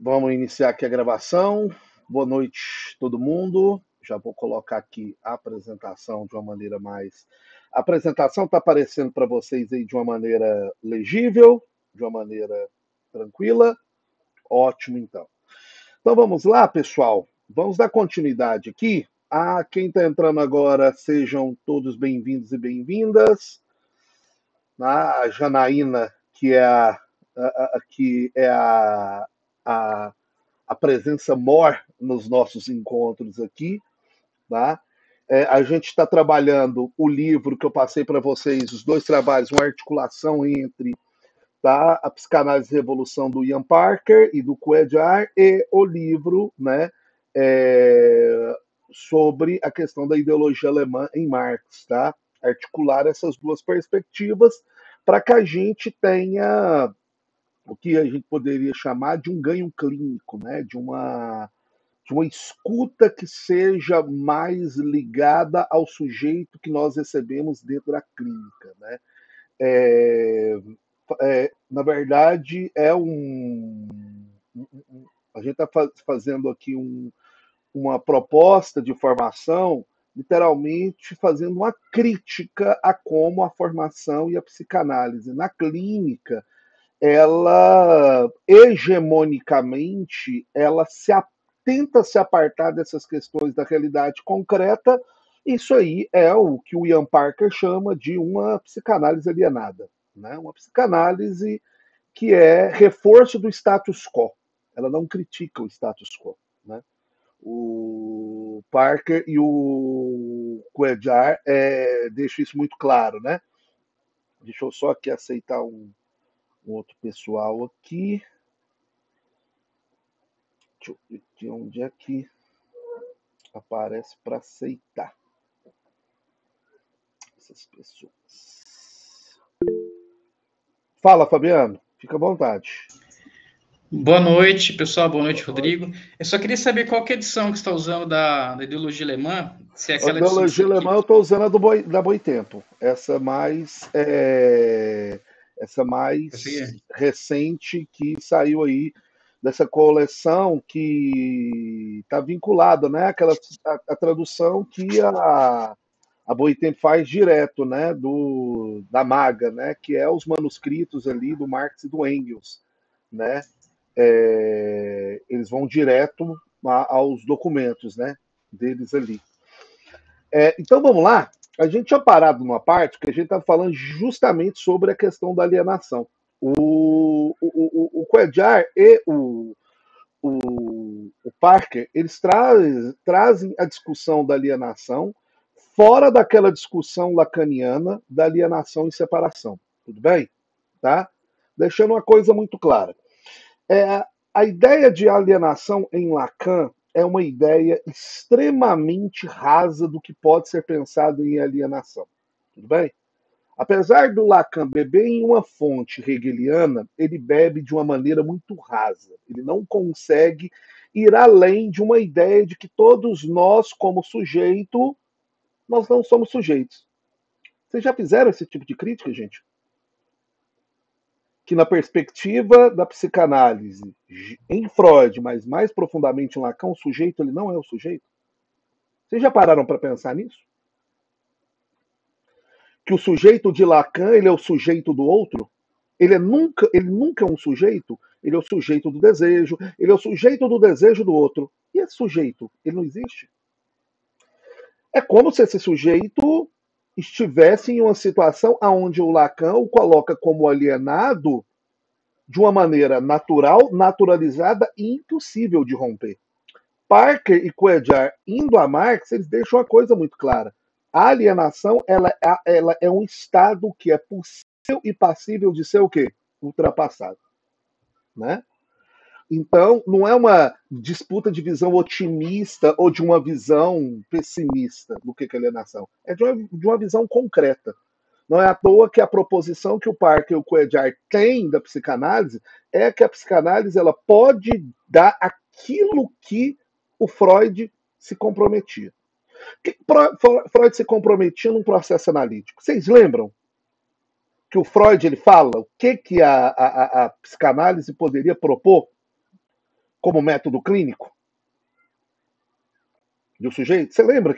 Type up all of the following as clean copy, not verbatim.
Vamos iniciar aqui a gravação. Boa noite, todo mundo. Já vou colocar aqui a apresentação de uma maneira mais. A apresentação está aparecendo para vocês aí de uma maneira legível, de uma maneira tranquila. Ótimo, então. Então vamos lá, pessoal. Vamos dar continuidade aqui. Quem está entrando agora, sejam todos bem-vindos e bem-vindas. A Janaína, que é a a presença mor nos nossos encontros aqui, tá? A gente está trabalhando o livro que eu passei para vocês, os dois trabalhos, uma articulação entre, tá, a Psicanálise e Revolução do Ian Parker e do Cuellar e o livro, né, sobre a questão da ideologia alemã em Marx, tá? Articular essas duas perspectivas para que a gente tenha o que a gente poderia chamar de um ganho clínico, né? De uma escuta que seja mais ligada ao sujeito que nós recebemos dentro da clínica, né? Na verdade, a gente está fazendo aqui uma proposta de formação, literalmente fazendo uma crítica a como a formação e a psicanálise na clínica, ela hegemonicamente, tenta se apartar dessas questões da realidade concreta. Isso aí é o que o Ian Parker chama de uma psicanálise alienada, né? Uma psicanálise que é reforço do status quo. Ela não critica o status quo, né? O Parker e o Cuellar deixam isso muito claro, né? Deixa eu só aqui aceitar um outro pessoal aqui. Deixa eu ver de onde é que aparece para aceitar essas pessoas. Fala, Fabiano. Fica à vontade. Boa noite, pessoal. Boa noite, Rodrigo. Eu só queria saber qual que é a edição que você está usando da ideologia alemã, se é A aquela edição ideologia alemã eu estou usando da Boitempo. Essa mais recente que saiu aí dessa coleção que está vinculada, né? A tradução que a Boitempo faz direto, né? Da Maga, né? Que é os manuscritos ali do Marx e do Engels, né? Eles vão direto aos documentos, né? Deles ali. Então vamos lá. A gente tinha parado numa parte que a gente estava falando justamente sobre a questão da alienação. O Cuellar e o Parker, eles trazem a discussão da alienação fora daquela discussão lacaniana da alienação e separação. Tudo bem? Tá? Deixando uma coisa muito clara. A ideia de alienação em Lacan é uma ideia extremamente rasa do que pode ser pensado em alienação. Tudo bem? Apesar do Lacan beber em uma fonte hegeliana, ele bebe de uma maneira muito rasa. Ele não consegue ir além de uma ideia de que todos nós, como sujeito, nós não somos sujeitos. Vocês já fizeram esse tipo de crítica, gente? Que na perspectiva da psicanálise, em Freud, mas mais profundamente em Lacan, o sujeito ele não é o sujeito? Vocês já pararam para pensar nisso? Que o sujeito de Lacan ele é o sujeito do outro? Ele nunca é um sujeito, ele é o sujeito do desejo, ele é o sujeito do desejo do outro. E esse sujeito, ele não existe? É como se esse sujeito estivesse em uma situação onde o Lacan o coloca como alienado de uma maneira natural, naturalizada e impossível de romper. Parker e Cuellar, indo a Marx, eles deixam uma coisa muito clara. A alienação ela é um estado que é possível e passível de ser o quê? Ultrapassado. Né? Então, não é uma disputa de visão otimista ou de uma visão pessimista do que é alienação. É de uma visão concreta. Não é à toa que a proposição que o Parker e o Cuellar têm da psicanálise é que a psicanálise ela pode dar aquilo que o Freud se comprometia. Que Freud se comprometia num processo analítico. Vocês lembram que o Freud ele fala o que a psicanálise poderia propor? como método clínico do sujeito? Você lembra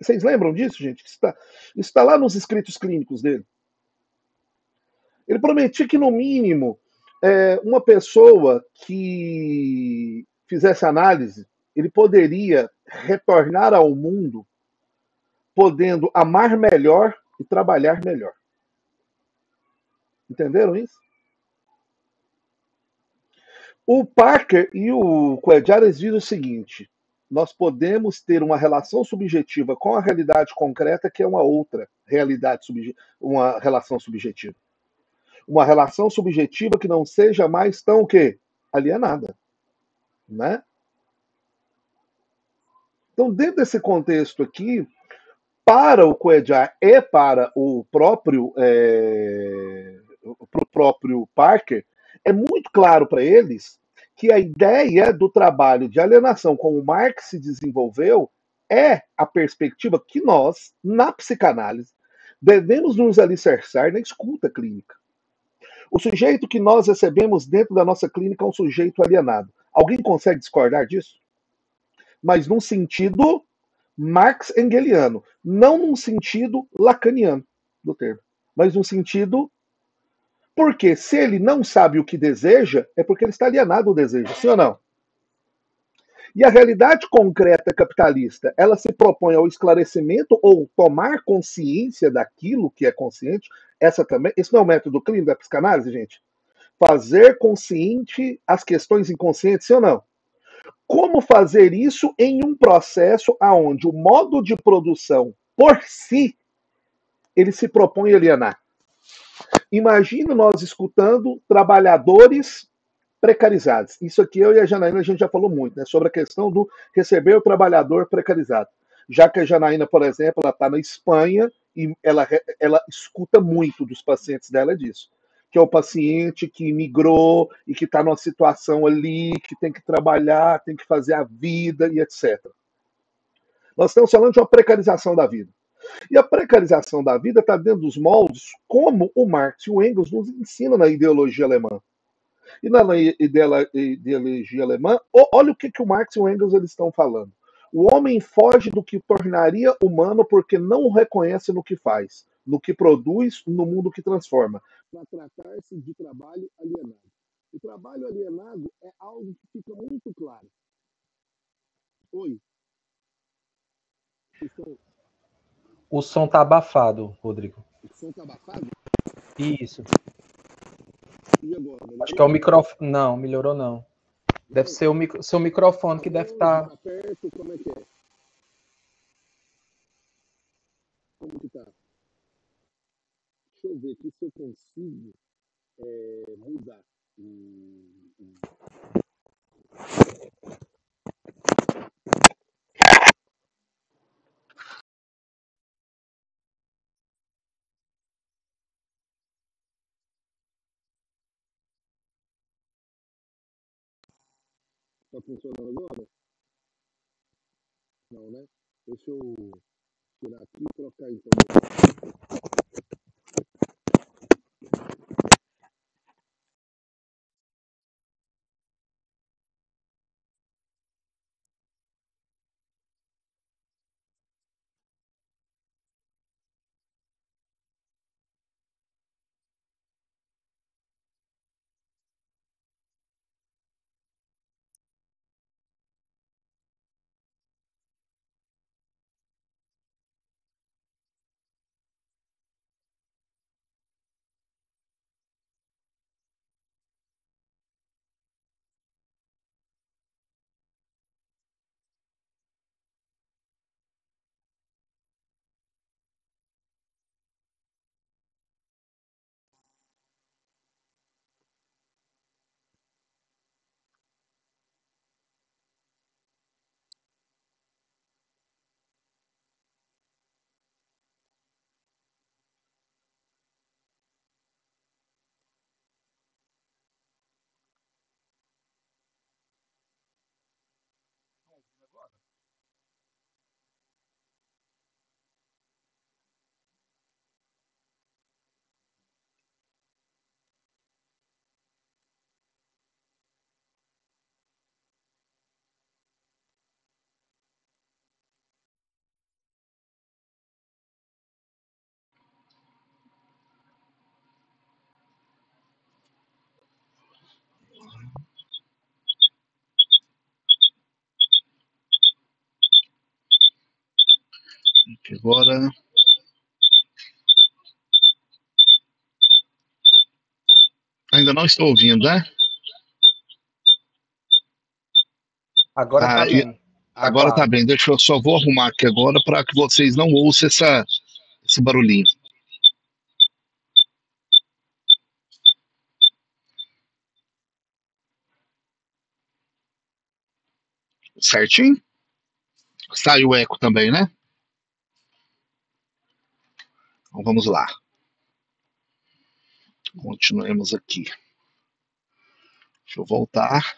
vocês lembram disso, gente? Isso tá lá nos escritos clínicos dele. Ele prometia que, no mínimo, uma pessoa que fizesse análise, ele poderia retornar ao mundo podendo amar melhor e trabalhar melhor. Entenderam isso? O Parker e o Coedjar dizem o seguinte: nós podemos ter uma relação subjetiva com a realidade concreta, que é uma outra realidade, uma relação subjetiva. Uma relação subjetiva que não seja mais tão o quê? Alienada, né? Então, dentro desse contexto aqui, para o Coedjar e para pro próprio Parker, é muito claro para eles que a ideia do trabalho de alienação, como Marx se desenvolveu, é a perspectiva que nós, na psicanálise, devemos nos alicerçar na escuta clínica. O sujeito que nós recebemos dentro da nossa clínica é um sujeito alienado. Alguém consegue discordar disso? Mas num sentido Marx Engeliano, não num sentido lacaniano do termo, mas num sentido porque se ele não sabe o que deseja, é porque ele está alienado ao desejo, sim ou não? E a realidade concreta capitalista, ela se propõe ao esclarecimento ou tomar consciência daquilo que é consciente. Esse não é o método clínico da psicanálise, gente? Fazer consciente as questões inconscientes, sim ou não? Como fazer isso em um processo aonde o modo de produção por si ele se propõe a alienar? Imagina nós escutando trabalhadores precarizados. Isso aqui eu e a Janaína a gente já falou muito, né, sobre a questão do receber o trabalhador precarizado. Já que a Janaína, por exemplo, ela está na Espanha e ela escuta muito dos pacientes dela disso. Que é o paciente que migrou e que está numa situação ali, que tem que trabalhar, tem que fazer a vida e etc. Nós estamos falando de uma precarização da vida. E a precarização da vida está dentro dos moldes como o Marx e o Engels nos ensinam na ideologia alemã. E na ideologia alemã, olha o que o Marx e o Engels eles estão falando. O homem foge do que tornaria humano porque não o reconhece no que faz, no que produz, no mundo que transforma. Para tratar-se de trabalho alienado. O trabalho alienado é algo que fica muito claro. Oi. O som tá abafado, Rodrigo. O som tá abafado? Isso. E agora? Melhorou? Acho que é o microfone. Não, melhorou não. Deve ser o seu microfone que deve estar. Tá perto, como é que é? Como que tá? Deixa eu ver aqui se eu consigo mudar. Tá funcionando agora? Não, né? Deixa eu tirar aqui e trocar então. Agora. Ainda não estou ouvindo, né? Agora tá bem. Agora tá claro. bem. Deixa eu só vou arrumar aqui agora para que vocês não ouçam esse barulhinho. Certinho? Sai o eco também, né? Então vamos lá. Continuemos aqui. Deixa eu voltar.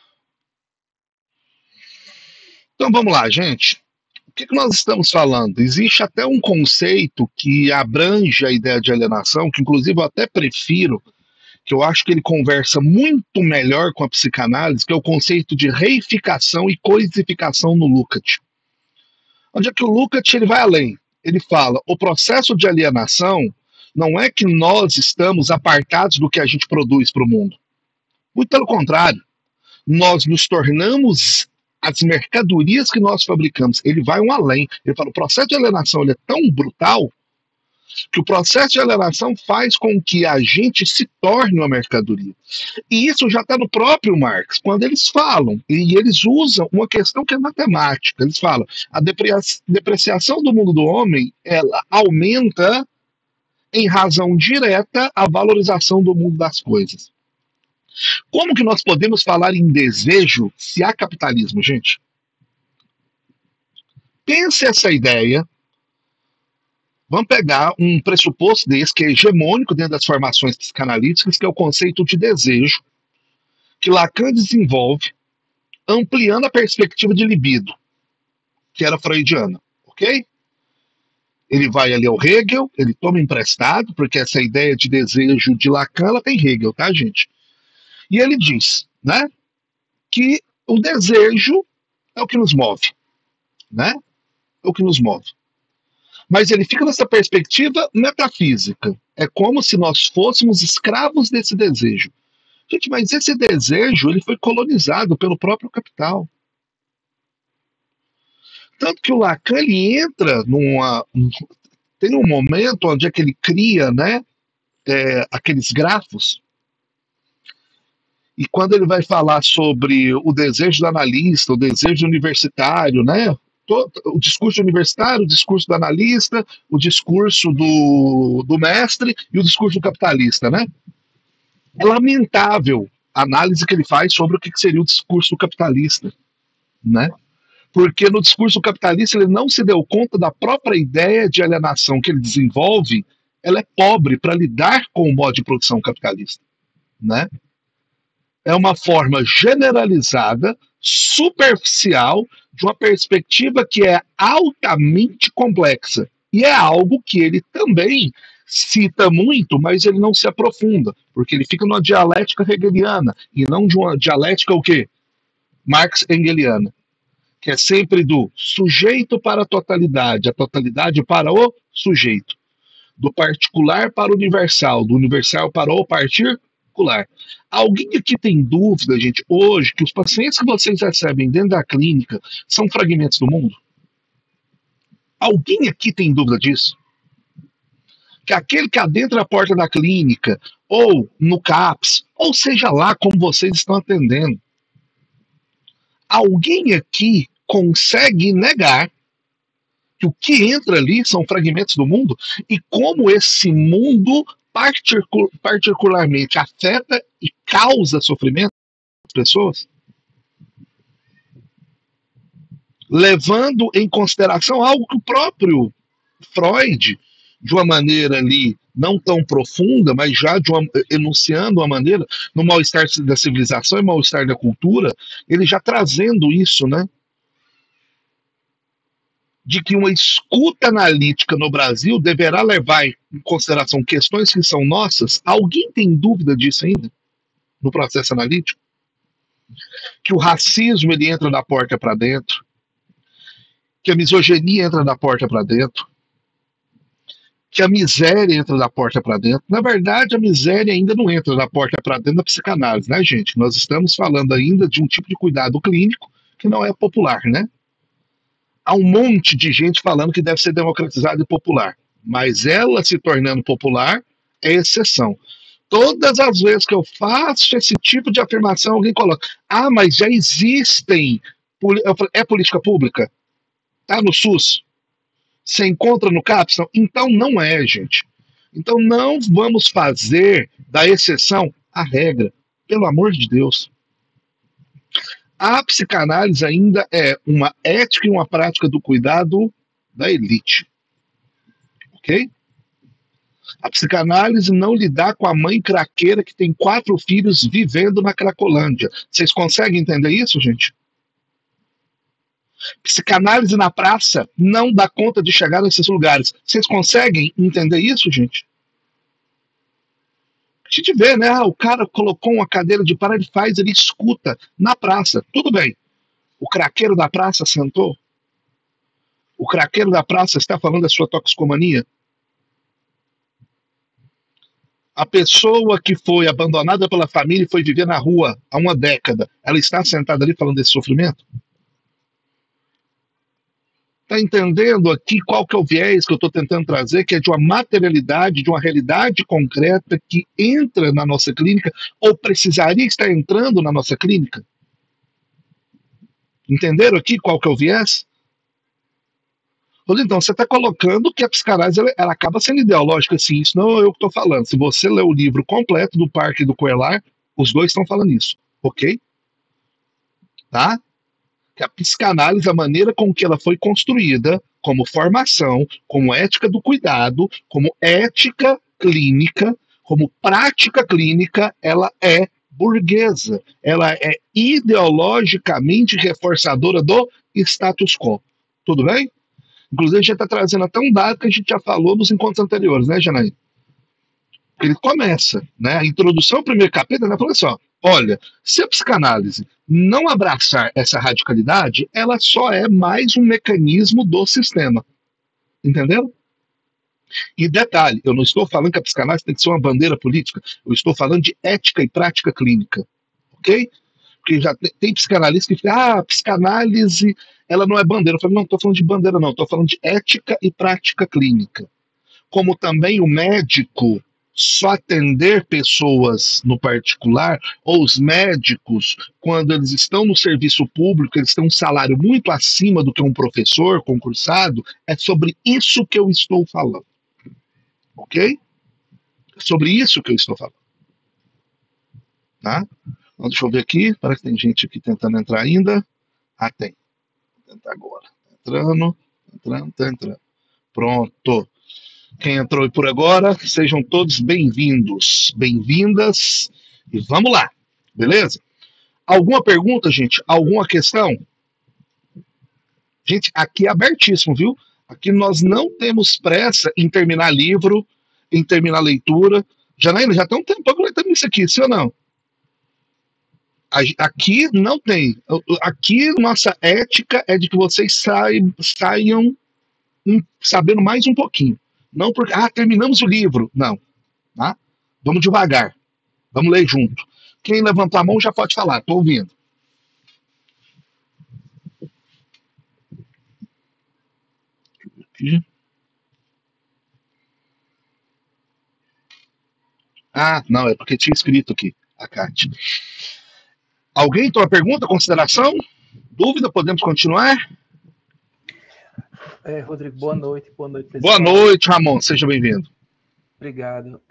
Então vamos lá, gente. O que nós estamos falando? Existe até um conceito que abrange a ideia de alienação, que inclusive eu até prefiro, que eu acho que ele conversa muito melhor com a psicanálise, que é o conceito de reificação e coisificação no Lukács. Onde é que o Lukács ele vai além? Ele fala, o processo de alienação não é que nós estamos apartados do que a gente produz para o mundo. Muito pelo contrário, nós nos tornamos as mercadorias que nós fabricamos. Ele vai um além. Ele fala, o processo de alienação ele é tão brutal que o processo de alienação faz com que a gente se torne uma mercadoria. E isso já está no próprio Marx, quando eles falam, e eles usam uma questão que é matemática. Eles falam, a depreciação do mundo do homem, ela aumenta em razão direta a valorização do mundo das coisas. Como que nós podemos falar em desejo se há capitalismo, gente? Pense essa ideia. Vamos pegar um pressuposto desse que é hegemônico dentro das formações psicanalíticas, que é o conceito de desejo, que Lacan desenvolve, ampliando a perspectiva de libido, que era freudiana, ok? Ele vai ali ao Hegel, ele toma emprestado, porque essa ideia de desejo de Lacan, ela tem Hegel, tá, gente? E ele diz, né, que o desejo é o que nos move, né? É o que nos move. Mas ele fica nessa perspectiva metafísica. É como se nós fôssemos escravos desse desejo. Gente, mas esse desejo ele foi colonizado pelo próprio capital. Tanto que o Lacan ele entra tem um momento onde é que ele cria, né, aqueles grafos. E quando ele vai falar sobre o desejo do analista, o desejo universitário, né, o discurso universitário, o discurso do analista, o discurso do mestre e o discurso do capitalista, né? É lamentável a análise que ele faz sobre o que seria o discurso do capitalista, né? Porque no discurso capitalista ele não se deu conta da própria ideia de alienação que ele desenvolve, ela é pobre para lidar com o modo de produção capitalista, né? É uma forma generalizada, superficial, de uma perspectiva que é altamente complexa. E é algo que ele também cita muito, mas ele não se aprofunda, porque ele fica numa dialética hegeliana, e não de uma dialética o quê? Marx-engeliana, que é sempre do sujeito para a totalidade para o sujeito, do particular para o universal, do universal para o particular. Alguém aqui tem dúvida, gente, hoje, que os pacientes que vocês recebem dentro da clínica são fragmentos do mundo? Alguém aqui tem dúvida disso? Que aquele que adentra a porta da clínica, ou no CAPS, ou seja lá como vocês estão atendendo, alguém aqui consegue negar que o que entra ali são fragmentos do mundo e como esse mundo particularmente afeta e causa sofrimento às pessoas? Levando em consideração algo que o próprio Freud, de uma maneira ali não tão profunda, mas já enunciando uma maneira, no mal-estar da civilização e mal-estar da cultura, ele já trazendo isso, né? De que uma escuta analítica no Brasil deverá levar em consideração questões que são nossas. Alguém tem dúvida disso ainda? No processo analítico? Que o racismo ele entra da porta para dentro, que a misoginia entra da porta para dentro, que a miséria entra da porta para dentro. Na verdade, a miséria ainda não entra da porta para dentro da psicanálise, né, gente? Nós estamos falando ainda de um tipo de cuidado clínico que não é popular, né? há um monte de gente falando que deve ser democratizada e popular, mas ela se tornando popular é exceção. Todas as vezes que eu faço esse tipo de afirmação, alguém coloca: ah, mas já existem. Eu falo, é política pública? Tá no SUS? Você encontra no CAPS? Então não é, gente. Então não vamos fazer da exceção a regra. Pelo amor de Deus. A psicanálise ainda é uma ética e uma prática do cuidado da elite. Ok? A psicanálise não lidar com a mãe craqueira que tem 4 filhos vivendo na Cracolândia. Vocês conseguem entender isso, gente? Psicanálise na praça não dá conta de chegar nesses lugares. Vocês conseguem entender isso, gente? A gente vê, né? O cara colocou uma cadeira de para, ele faz, ele escuta na praça. Tudo bem. O craqueiro da praça sentou? O craqueiro da praça está falando da sua toxicomania? A pessoa que foi abandonada pela família e foi viver na rua há uma década, ela está sentada ali falando desse sofrimento? Está entendendo aqui qual que é o viés que eu estou tentando trazer, que é de uma materialidade, de uma realidade concreta que entra na nossa clínica, ou precisaria estar entrando na nossa clínica? Entenderam aqui qual que é o viés? Então, você está colocando que a psicanálise ela acaba sendo ideológica, assim, isso não é eu que estou falando. Se você ler o livro completo do Parque e do Coelar, os dois estão falando isso, ok? Tá? Que a psicanálise, a maneira com que ela foi construída, como formação, como ética do cuidado, como ética clínica, como prática clínica, ela é burguesa, ela é ideologicamente reforçadora do status quo. Tudo bem? Inclusive, a gente está trazendo até um dado que a gente já falou nos encontros anteriores, né, Janaí? Ele começa, né? A introdução ao primeiro capítulo, né? Falando assim, ó, olha, se a psicanálise não abraçar essa radicalidade, ela só é mais um mecanismo do sistema. Entenderam? E detalhe, eu não estou falando que a psicanálise tem que ser uma bandeira política, eu estou falando de ética e prática clínica. Ok? Porque já tem psicanalista que fala, a psicanálise ela não é bandeira. Eu falo, não estou falando de bandeira, não, estou falando de ética e prática clínica. Como também o médico só atender pessoas no particular, ou os médicos, quando eles estão no serviço público, eles têm um salário muito acima do que um professor concursado, é sobre isso que eu estou falando. Ok? É sobre isso que eu estou falando. Tá? Então, deixa eu ver aqui, parece que tem gente aqui tentando entrar ainda. Ah, tem. Vou tentar agora. Tá entrando. Pronto. Quem entrou por agora, sejam todos bem-vindos, bem-vindas, e vamos lá, beleza? Alguma pergunta, gente? Alguma questão? Gente, aqui é abertíssimo, viu? Aqui nós não temos pressa em terminar livro, em terminar leitura. Janaína, já tem um tempo que nós estamos nisso aqui, sim ou não? Aqui não tem. Aqui nossa ética é de que vocês saiam sabendo mais um pouquinho. Não porque, terminamos o livro. Não. Tá? Vamos devagar. Vamos ler junto. Quem levantou a mão já pode falar. Estou ouvindo. Aqui. Não, é porque tinha escrito aqui, a Kátia. Alguém tem uma pergunta, consideração? Dúvida? Podemos continuar? Rodrigo, boa noite. Boa noite, Boa pessoal. noite, Ramon. Seja bem-vindo. Obrigado.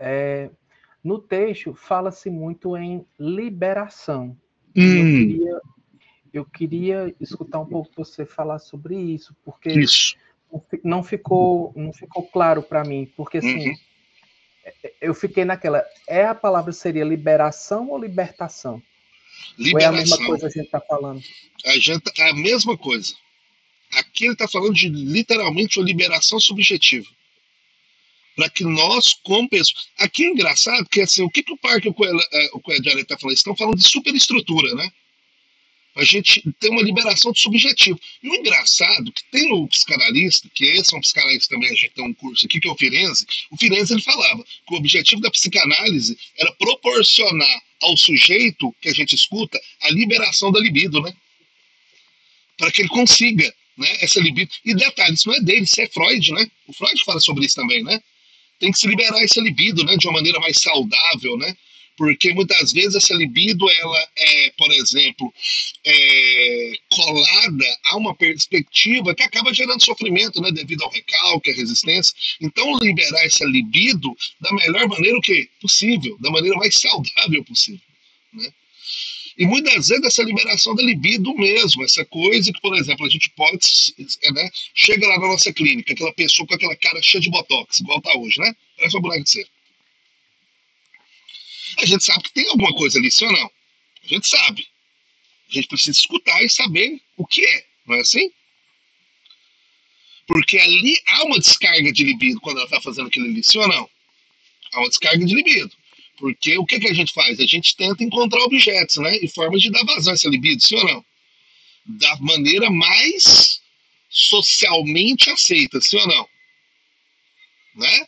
No texto, fala-se muito em liberação. Eu queria escutar um pouco você falar sobre isso, porque isso. Não ficou claro para mim, porque assim, eu fiquei naquela, a palavra seria liberação ou libertação? Liberação. Ou é a mesma coisa que a gente está falando? É a mesma coisa. Aqui ele está falando de literalmente uma liberação subjetiva. Para que nós, como pessoas. Aqui é engraçado, porque assim, o que o Parque e o Coelho está falando? Eles estão falando de superestrutura, né? A gente tem uma liberação de subjetivo. E o engraçado, que tem o psicanalista, que esse é um psicanalista também, a gente tem um curso aqui, que é o Firenze ele falava que o objetivo da psicanálise era proporcionar ao sujeito que a gente escuta a liberação da libido, né? Para que ele consiga né? Essa libido. E detalhe, isso não é dele, isso é Freud, né? O Freud fala sobre isso também, né? Tem que se liberar essa libido, né? De uma maneira mais saudável, né? Porque muitas vezes essa libido, ela é, por exemplo, colada a uma perspectiva que acaba gerando sofrimento, né? Devido ao recalque, à resistência. Então, liberar essa libido da melhor maneira possível, da maneira mais saudável possível, né? E muitas vezes essa liberação da libido mesmo, essa coisa que, por exemplo, a gente pode, né, chega lá na nossa clínica, aquela pessoa com aquela cara cheia de botox, igual tá hoje, né? Parece uma boneca de cera. A gente sabe que tem alguma coisa ali, sim ou não? A gente sabe. A gente precisa escutar e saber o que é, não é assim? Porque ali há uma descarga de libido quando ela tá fazendo aquilo ali, sim ou não? Há uma descarga de libido. Porque o que a gente faz? A gente tenta encontrar objetos, né? E formas de dar vazão a essa libido, sim ou não? Da maneira mais socialmente aceita, sim ou não? Né?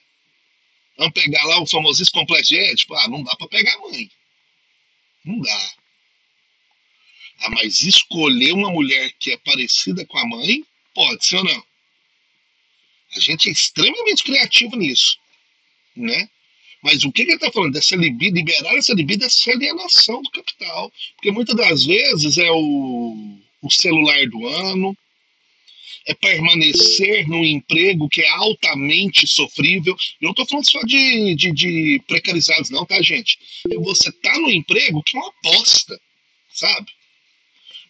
Vamos pegar lá o famosíssimo complexo de Édipo. Não dá para pegar a mãe. Não dá. Mas escolher uma mulher que é parecida com a mãe, pode, sim ou não? A gente é extremamente criativo nisso, né? Mas o que ele está falando? Dessa libido, liberar essa libido, essa alienação do capital. Porque muitas das vezes é o celular do ano, é permanecer num emprego que é altamente sofrível. Eu não estou falando só de precarizados, não, tá, gente? Você tá num emprego que é uma aposta, sabe?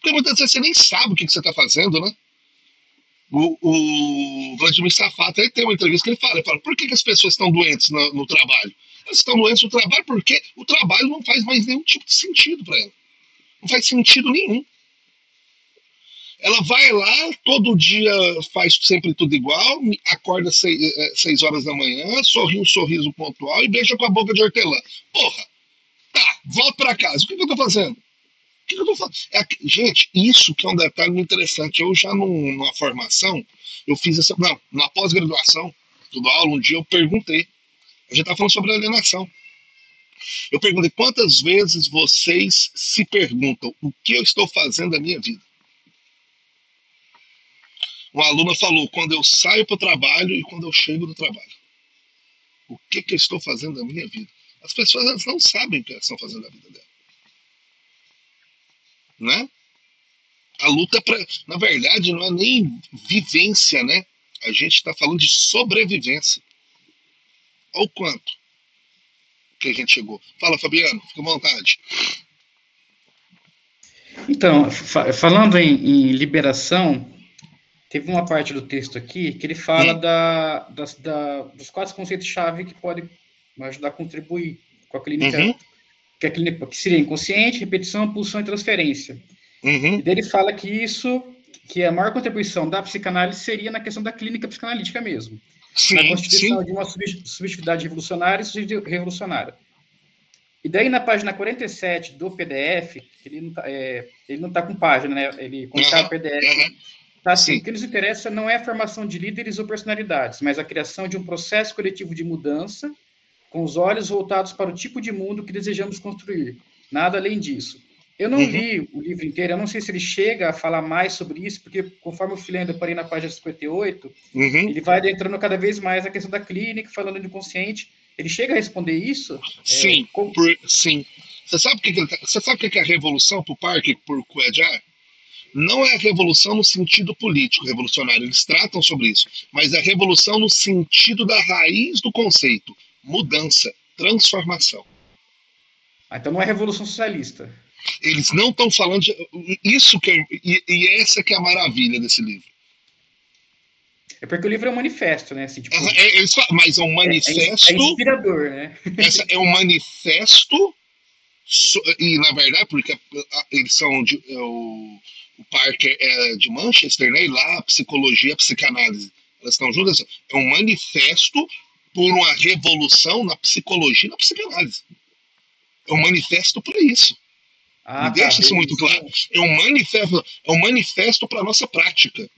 Porque muitas vezes você nem sabe o que você está fazendo, né? O Vladimir Safato ele tem uma entrevista que ele fala por que as pessoas estão doentes no trabalho? Elas estão doentes no trabalho porque o trabalho não faz mais nenhum tipo de sentido para ela. Não faz sentido nenhum. Ela vai lá, todo dia faz sempre tudo igual, acorda 6 horas da manhã, sorri um sorriso pontual e beija com a boca de hortelã. Porra, tá, volta para casa. O que eu tô fazendo? O que eu tô fazendo? Gente, isso que é um detalhe muito interessante. Eu já numa formação, eu fiz essa. Não, na pós-graduação, tudo aula, um dia eu perguntei. A gente tá falando sobre alienação. Eu perguntei quantas vezes vocês se perguntam o que eu estou fazendo da minha vida? Uma aluna falou, quando eu saio para o trabalho e quando eu chego do trabalho. O que eu estou fazendo da minha vida? As pessoas elas não sabem o que elas estão fazendo da vida dela. Né? A luta, na verdade, não é nem vivência, né? A gente está falando de sobrevivência. Olha o quanto que a gente chegou. Fala, Fabiano, fica à vontade. Então, falando em liberação, teve uma parte do texto aqui que ele fala dos 4 conceitos-chave que podem ajudar a contribuir com a clínica, que seria inconsciente, repetição, pulsão e transferência. E daí ele fala que a maior contribuição da psicanálise seria na questão da clínica psicanalítica mesmo. Sim, na constituição de uma subjetividade revolucionária e revolucionária. E daí na página 47 do PDF, ele não está com página, né? Ele contar o PDF. Tá assim, o que nos interessa não é a formação de líderes ou personalidades, mas a criação de um processo coletivo de mudança com os olhos voltados para o tipo de mundo que desejamos construir. Nada além disso. Eu não li o livro inteiro, eu não sei se ele chega a falar mais sobre isso, porque conforme eu fui lendo, eu parei na página 58, ele vai adentrando cada vez mais na questão da clínica, falando do inconsciente. Ele chega a responder isso? Sim, sim. Você sabe o que é a revolução para o Parker, por Cuellar? Não é a revolução no sentido político revolucionário, eles tratam sobre isso, mas a revolução no sentido da raiz do conceito, mudança, transformação. Então não é revolução socialista. Eles não estão falando de isso e essa que é a maravilha desse livro. É porque o livro é um manifesto, né? Assim, tipo, mas é um manifesto. É inspirador, né? Essa é um manifesto, e na verdade, porque eles são o Parker é de Manchester, né? E lá a psicologia, a psicanálise, elas estão juntas. É um manifesto por uma revolução na psicologia e na psicanálise. É um manifesto para isso. Me deixa isso muito claro. É um manifesto para a nossa prática.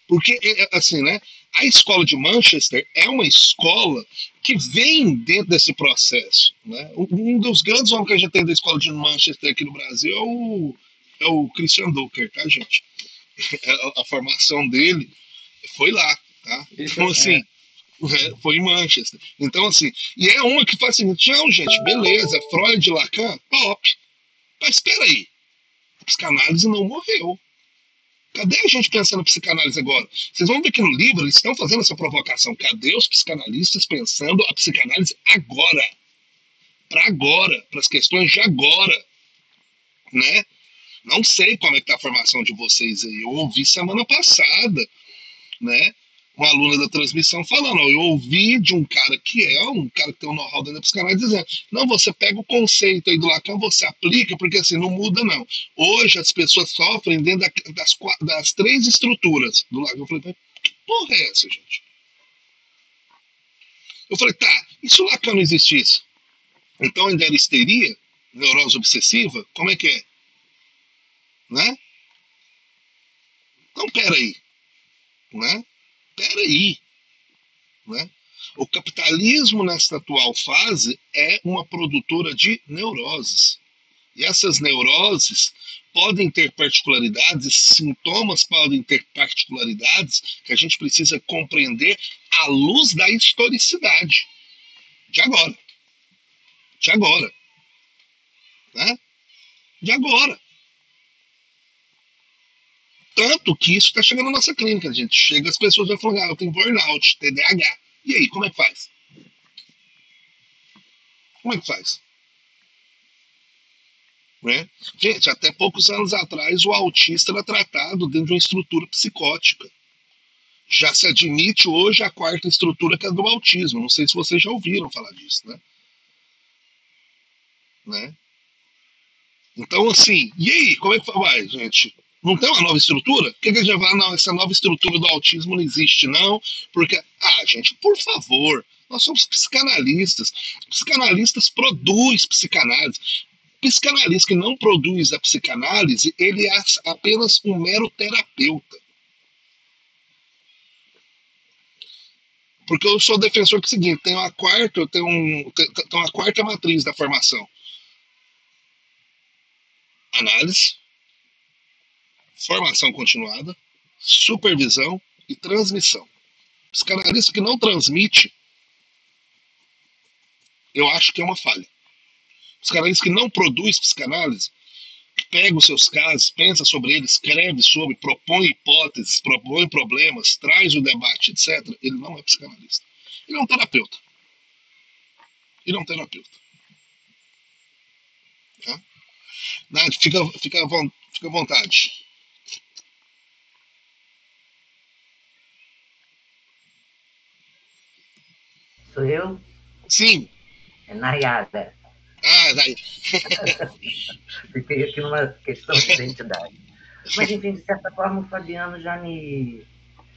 Porque, assim, né? A escola de Manchester é uma escola que vem dentro desse processo. Né? Um dos grandes nomes que a gente tem da escola de Manchester aqui no Brasil é o Christian Docker, tá, gente? A formação dele foi lá, tá? Então, assim, foi em Manchester. Então, assim, e é uma que faz o seguinte, não, gente, beleza, Freud e Lacan, top. Mas espera aí, a psicanálise não morreu. Cadê a gente pensando em psicanálise agora? Vocês vão ver que no livro eles estão fazendo essa provocação. Cadê os psicanalistas pensando a psicanálise agora? Para as questões de agora, né? Não sei como é que tá a formação de vocês aí. Eu ouvi semana passada, né? Uma aluna da transmissão falando, eu ouvi de um cara que tem um know-how da psicanálise dizendo, não, você pega o conceito aí do Lacan, você aplica, porque assim, não muda não. Hoje as pessoas sofrem dentro das 3 estruturas do Lacan. Eu falei, que porra é essa, gente? Eu falei, tá, e se o Lacan não existisse? Então ainda era histeria? Neurose obsessiva? Como é que é? Né? Então, peraí. Né? Peraí. Né? O capitalismo, nesta atual fase, é uma produtora de neuroses. E essas neuroses podem ter particularidades, sintomas podem ter particularidades que a gente precisa compreender à luz da historicidade. De agora. De agora. Né? De agora. Tanto que isso está chegando na nossa clínica. A gente chega, as pessoas vão falar, eu tenho burnout, TDAH. E aí, como é que faz? Como é que faz? Né? Gente, até poucos anos atrás, o autista era tratado dentro de uma estrutura psicótica. Já se admite hoje a 4ª estrutura, que é do autismo. Não sei se vocês já ouviram falar disso, né? Então, assim, e aí, como é que vai, gente? Não tem uma nova estrutura? Por que a gente vai falar, não, essa nova estrutura do autismo não existe, não? Porque, gente, por favor, nós somos psicanalistas. Psicanalistas produzem psicanálise. Psicanalista que não produz a psicanálise, ele é apenas um mero terapeuta. Porque eu sou defensor que é o seguinte, tem uma quarta matriz da formação. Análise, formação continuada, supervisão e transmissão. Psicanalista que não transmite, eu acho que é uma falha. Psicanalista que não produz psicanálise, que pega os seus casos, pensa sobre eles, escreve sobre, propõe hipóteses, propõe problemas, traz o debate, etc., ele não é psicanalista. Ele é um terapeuta. Ele é um terapeuta. Tá? Nath, fica à vontade. Sou eu? Sim. É Nayara. Daí. Fiquei aqui numa questão de identidade. Mas, enfim, de certa forma, o Fabiano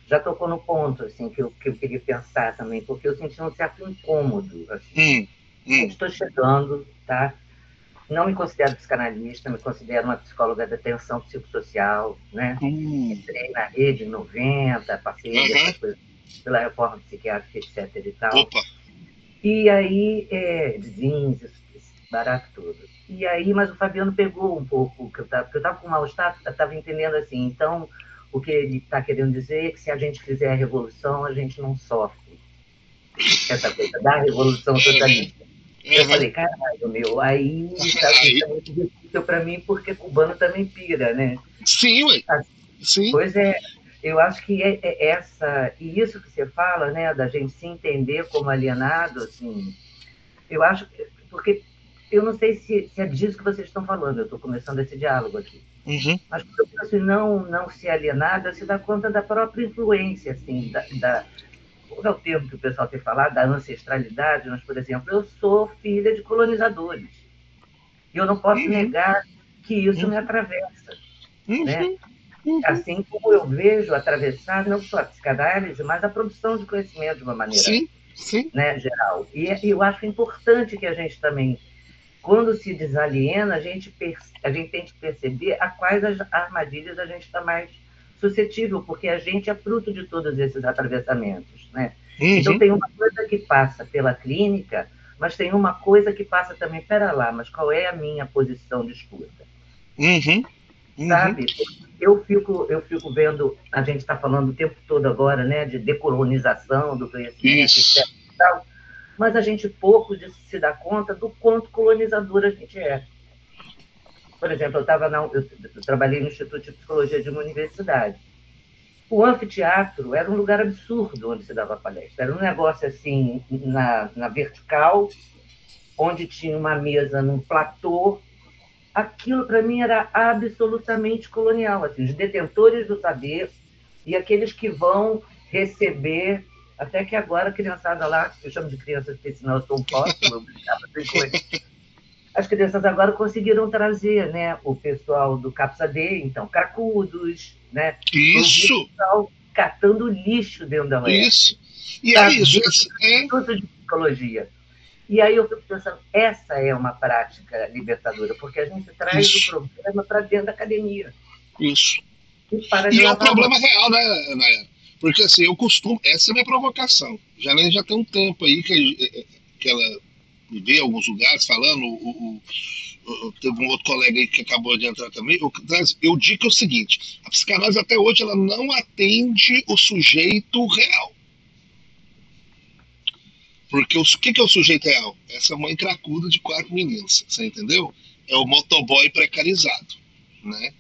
já tocou no ponto, assim, que eu queria pensar também, porque eu senti um certo incômodo, assim. Estou chegando, tá? Não me considero psicanalista, me considero uma psicóloga da atenção psicossocial, né? Entrei na rede em 90, passei essas coisas pela reforma psiquiátrica, etc. e tal. Opa. E aí, zins, esse barato todo. E aí, mas o Fabiano pegou um pouco, porque eu estava com mal-estar, eu estava entendendo assim, então, o que ele está querendo dizer é que se a gente fizer a revolução, a gente não sofre. Essa coisa da revolução socialista. Eu falei, caralho, meu, aí isso é muito difícil para mim, porque cubano também pira, né? Sim, ué. Sim. Pois é, eu acho que e isso que você fala, né, da gente se entender como alienado, assim, eu acho, porque eu não sei se é disso que vocês estão falando, eu estou começando esse diálogo aqui. Mas quando eu penso em não ser alienado, se dá conta da própria influência, assim, qual é o termo que o pessoal tem falado, da ancestralidade, mas, por exemplo, eu sou filha de colonizadores. E eu não posso negar que isso me atravessa, né? Assim como eu vejo atravessar não só a psicanálise, mas a produção de conhecimento de uma maneira né, geral. E eu acho importante que a gente também, quando se desaliena, a gente tem que perceber a quais as armadilhas a gente está mais suscetível, porque a gente é fruto de todos esses atravessamentos, né? Então tem uma coisa que passa pela clínica, mas tem uma coisa que passa também, pera lá, mas qual é a minha posição de escuta? Sabe? eu fico vendo, a gente está falando o tempo todo agora, né, de decolonização do conhecimento, etc. E tal, mas a gente pouco se dá conta do quanto colonizador a gente é. Por exemplo, eu trabalhei no Instituto de Psicologia de uma universidade. O anfiteatro era um lugar absurdo onde se dava palestra. Era um negócio assim, na vertical, onde tinha uma mesa num platô. Aquilo, para mim, era absolutamente colonial. Assim, os detentores do saber e aqueles que vão receber, até que agora a criançada lá, eu chamo de crianças porque senão eu sou um fóssil, eu brincava sem coisa. As crianças agora conseguiram trazer, né, o pessoal do Capsadê, então, cracudos, né? Isso! O pessoal catando lixo dentro da UERJ. Isso! E é isso. Instituto de Psicologia. E aí eu fico pensando, essa é uma prática libertadora, porque a gente traz o problema para dentro da academia. Isso. E é um problema real, né, Nayara? Porque assim, eu costumo, essa é a minha provocação. Já tem um tempo aí que ela me vê em alguns lugares falando, teve um outro colega aí que acabou de entrar também, eu digo que é o seguinte, a psicanálise até hoje ela não atende o sujeito real. Porque o que é o sujeito real? Essa mãe cracuda de 4 meninas, você entendeu? É o motoboy precarizado, né?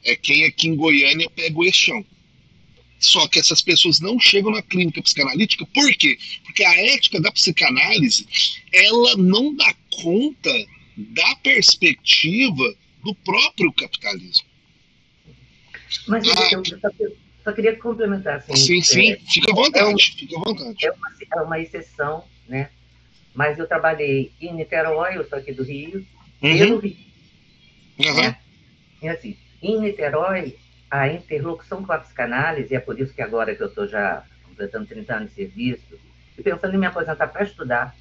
É quem aqui em Goiânia pega o eixão. Só que essas pessoas não chegam na clínica psicanalítica, por quê? Porque a ética da psicanálise, ela não dá conta da perspectiva do próprio capitalismo. Mas eu só queria complementar. Assim, sim, fica à vontade, fica à vontade. É uma exceção, né? Mas eu trabalhei em Niterói, eu sou aqui do Rio, e no Rio. Né? E assim, em Niterói, a interlocução com a psicanálise, é por isso que agora que eu estou já completando 30 anos de serviço, e pensando em me aposentar para estudar,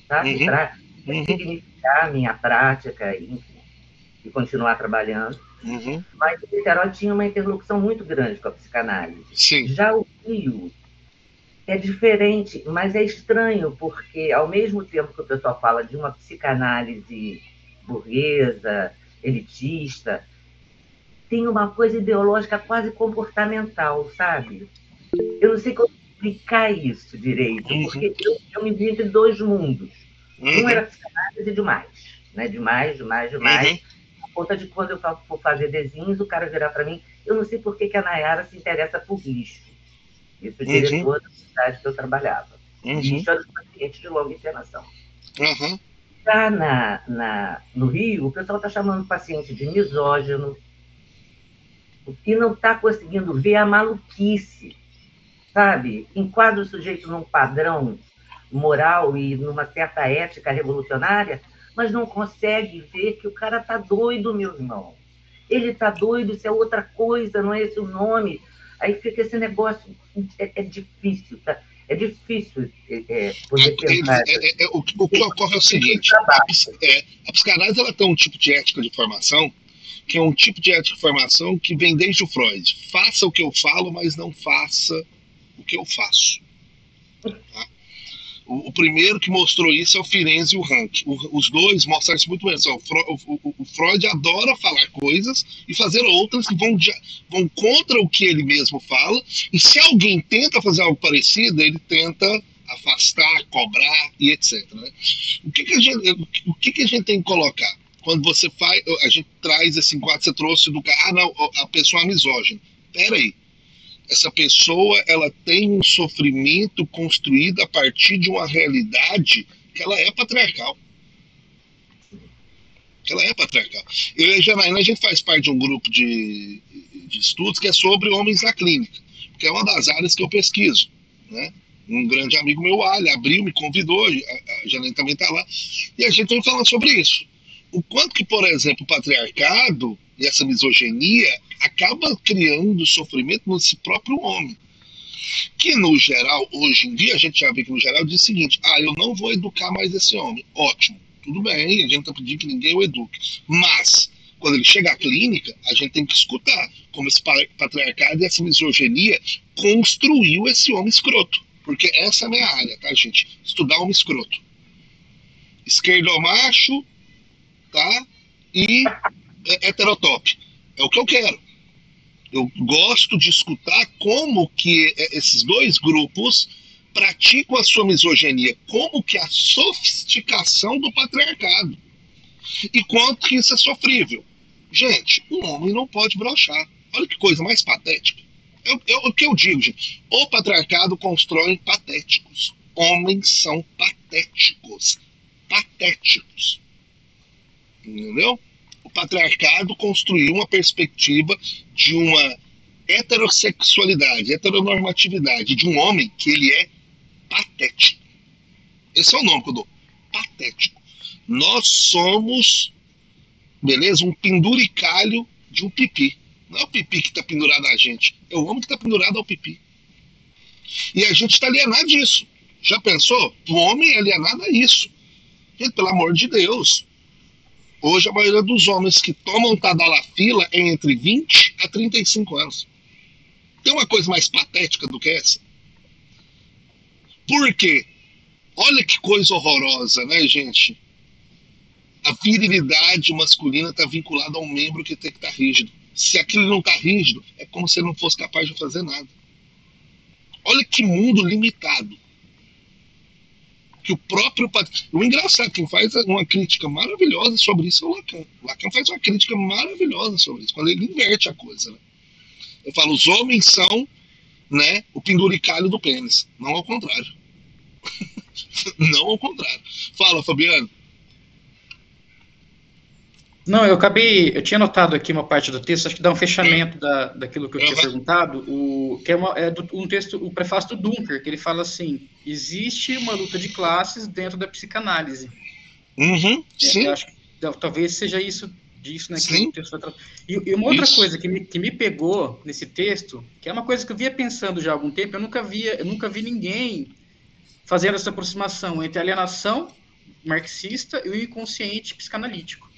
sabe? Para significar a minha prática, enfim, e continuar trabalhando. Mas o Niterói tinha uma interlocução muito grande com a psicanálise. Sim. Já o Rio é diferente, mas é estranho, porque ao mesmo tempo que o pessoal fala de uma psicanálise burguesa, elitista, tem uma coisa ideológica quase comportamental, sabe? Eu não sei como explicar isso direito, porque eu me vi entre dois mundos. Um era psicanálise demais, né? Demais. A conta de quando eu for fazer desenhos, o cara virar para mim, eu não sei por que a Nayara se interessa por lixo. Isso é o diretor da cidade que eu trabalhava. Lixo era os pacientes de longa internação. Já no Rio, o pessoal está chamando o paciente de misógino, e não está conseguindo ver a maluquice, sabe? Enquadra o sujeito num padrão moral e numa certa ética revolucionária, mas não consegue ver que o cara está doido, meu irmão. Ele está doido, isso é outra coisa, não é esse o nome. Aí fica esse negócio, é difícil, tá? É difícil poder pensar. O que ocorre é o seguinte, a psicanálise ela tem um tipo de ética de formação, que é um tipo de ética de formação que vem desde o Freud. Faça o que eu falo, mas não faça o que eu faço. Tá? O primeiro que mostrou isso é o Firenze e o Rank. Os dois mostraram isso muito bem. O Freud adora falar coisas e fazer outras que vão contra o que ele mesmo fala. E se alguém tenta fazer algo parecido, ele tenta afastar, cobrar e etc. Né? O que a gente tem que colocar? Quando você faz, a gente traz esse quadro que você trouxe do cara, não, a pessoa é misógina. Peraí. Essa pessoa ela tem um sofrimento construído a partir de uma realidade que ela é patriarcal. Eu e a Janaína, a gente faz parte de um grupo de estudos que é sobre homens na clínica, que é uma das áreas que eu pesquiso. Né? Um grande amigo meu, Ali, abriu, me convidou, a Janaína também está lá, e a gente vem falando sobre isso. O quanto que, por exemplo, o patriarcado e essa misoginia acaba criando sofrimento nesse próprio homem. Que, no geral, hoje em dia, a gente já vê que, no geral, diz o seguinte, eu não vou educar mais esse homem. Ótimo, tudo bem, a gente não está pedindo que ninguém o eduque. Mas, quando ele chega à clínica, a gente tem que escutar como esse patriarcado e essa misoginia construiu esse homem escroto. Porque essa é a minha área, tá, gente? Estudar homem escroto. Esquerdomacho, tá? E heterotop. É o que eu quero. Eu gosto de escutar como que esses dois grupos praticam a sua misoginia, como que a sofisticação do patriarcado e quanto que isso é sofrível. Gente, um homem não pode brochar. Olha que coisa mais patética. O que eu digo, gente? O patriarcado constrói patéticos. Homens são patéticos. Patéticos. Entendeu? O patriarcado construiu uma perspectiva de uma heterossexualidade, heteronormatividade, de um homem que ele é patético. Esse é o nome que eu dou. Patético. Nós somos, beleza, um penduricalho de um pipi. Não é o pipi que está pendurado a gente, é o homem que está pendurado ao pipi. E a gente está alienado disso. Já pensou? O homem é alienado a isso. Gente, pelo amor de Deus. Hoje a maioria dos homens que tomam tadalafila é entre 20 a 35 anos. Tem uma coisa mais patética do que essa? Por quê? Olha que coisa horrorosa, né, gente? A virilidade masculina está vinculada a um membro que tem que estar rígido. Se aquilo não está rígido, é como se ele não fosse capaz de fazer nada. Olha que mundo limitado. Que o próprio... O engraçado, quem faz uma crítica maravilhosa sobre isso é o Lacan. O Lacan faz uma crítica maravilhosa sobre isso, quando ele inverte a coisa. Né? Eu falo, os homens são, né, o penduricalho do pênis. Não ao contrário. Não ao contrário. Fala, Fabiano. Não, eu tinha notado aqui uma parte do texto, acho que dá um fechamento daquilo que eu tinha perguntado, que é um texto, o prefácio do Dunker, que ele fala assim, existe uma luta de classes dentro da psicanálise. Sim. Eu acho que talvez seja disso, né, que sim. o texto vai tratar. E uma outra coisa que me pegou nesse texto, que é uma coisa que eu vinha pensando já há algum tempo, eu nunca vi ninguém fazendo essa aproximação entre a alienação marxista e o inconsciente psicanalítico.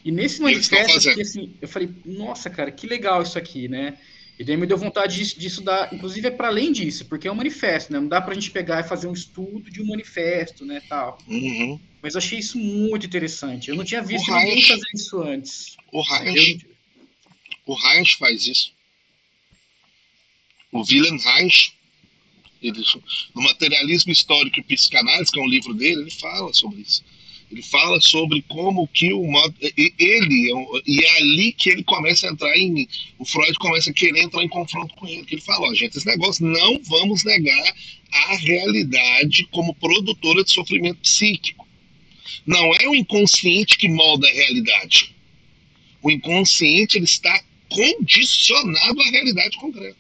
E nesse manifesto, assim, eu falei, nossa, cara, que legal isso aqui, né? E daí me deu vontade disso dar, inclusive, para além disso, porque é um manifesto, né? Não dá pra gente pegar e fazer um estudo de um manifesto, né, tal. Mas eu achei isso muito interessante. Eu não tinha visto ninguém fazer isso antes. O Reich faz isso. O Wilhelm Reich, no Materialismo Histórico e Psicanálise, que é um livro dele, ele fala sobre isso. Ele fala sobre como que e é ali que ele começa a entrar o Freud começa a querer entrar em confronto com ele, que ele fala, gente, esse negócio, não vamos negar a realidade como produtora de sofrimento psíquico. Não é o inconsciente que molda a realidade. O inconsciente, ele está condicionado à realidade concreta.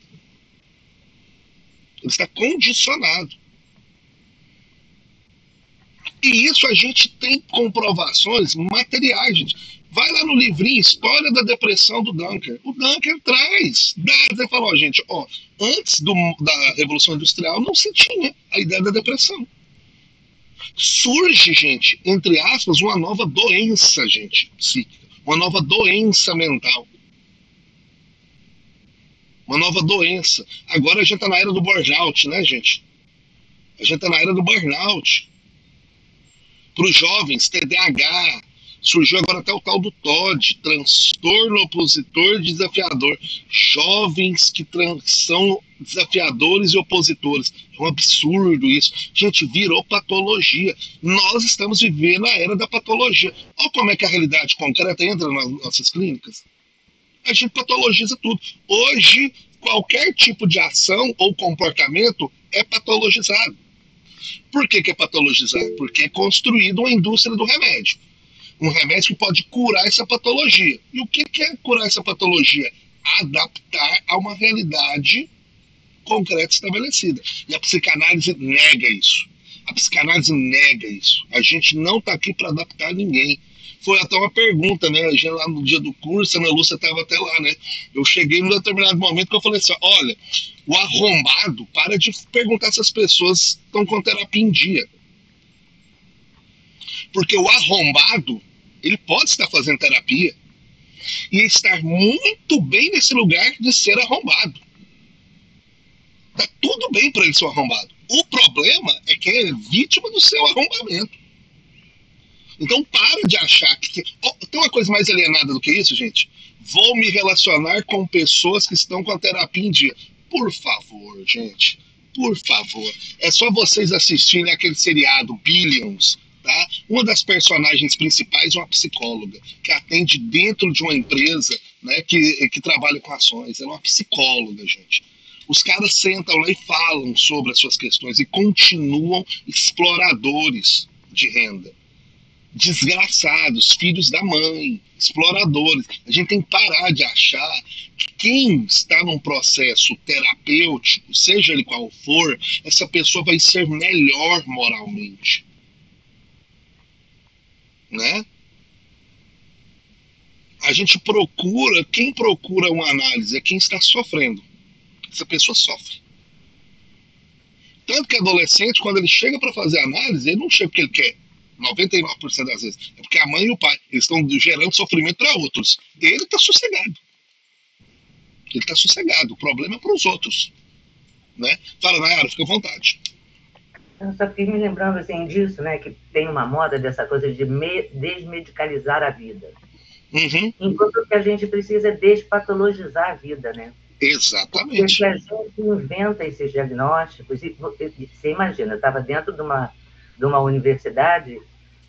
Ele está condicionado. E isso a gente tem comprovações materiais, gente. Vai lá no livrinho História da Depressão do Dunker. O Dunker traz dados. Ele falou, gente, antes da Revolução Industrial não se tinha a ideia da depressão. Surge, gente, entre aspas, uma nova doença, gente, psíquica. Uma nova doença mental. Uma nova doença. Agora a gente está na era do burnout, né, gente? A gente está na era do burnout. Para os jovens, TDAH, surgiu agora até o tal do TOD, transtorno opositor desafiador. Jovens que são desafiadores e opositores. É um absurdo isso. Gente, virou patologia. Nós estamos vivendo a era da patologia. Olha como é que a realidade concreta entra nas nossas clínicas. A gente patologiza tudo. Hoje, qualquer tipo de ação ou comportamento é patologizado. Por que é patologizado? Porque é construído uma indústria do remédio. Um remédio que pode curar essa patologia. E o que é curar essa patologia? Adaptar a uma realidade concreta estabelecida. E a psicanálise nega isso. A psicanálise nega isso. A gente não está aqui para adaptar ninguém. Foi até uma pergunta, né? A gente lá no dia do curso, a Ana Lúcia estava até lá, né? Eu cheguei num determinado momento que eu falei assim, olha, o arrombado, para de perguntar se as pessoas estão com terapia em dia. Porque o arrombado, ele pode estar fazendo terapia e estar muito bem nesse lugar de ser arrombado. Tá tudo bem para ele ser arrombado. O problema é que ele é vítima do seu arrombamento. Então para de achar que... tem uma coisa mais alienada do que isso, gente? Vou me relacionar com pessoas que estão com a terapia em dia. Por favor, gente. Por favor. É só vocês assistirem aquele seriado Billions, tá? Uma das personagens principais é uma psicóloga que atende dentro de uma empresa, né, que trabalha com ações. Ela é uma psicóloga, gente. Os caras sentam lá e falam sobre as suas questões e continuam exploradores de renda. Desgraçados, filhos da mãe, exploradores. A gente tem que parar de achar que quem está num processo terapêutico, seja ele qual for, essa pessoa vai ser melhor moralmente. Né? A gente procura, quem procura uma análise é quem está sofrendo. Essa pessoa sofre. Tanto que adolescente, quando ele chega para fazer análise, ele não chega porque ele quer. 99% das vezes. É porque a mãe e o pai eles estão gerando sofrimento para outros. Ele está sossegado. Ele está sossegado. O problema é para os outros. Né? Fala, Nayara, fica à vontade. Eu só fiquei me lembrando assim, disso, né? Que tem uma moda dessa coisa de desmedicalizar a vida. Uhum. Enquanto que a gente precisa despatologizar a vida, né? Exatamente. Porque a gente inventa esses diagnósticos. E você imagina, eu estava dentro de uma universidade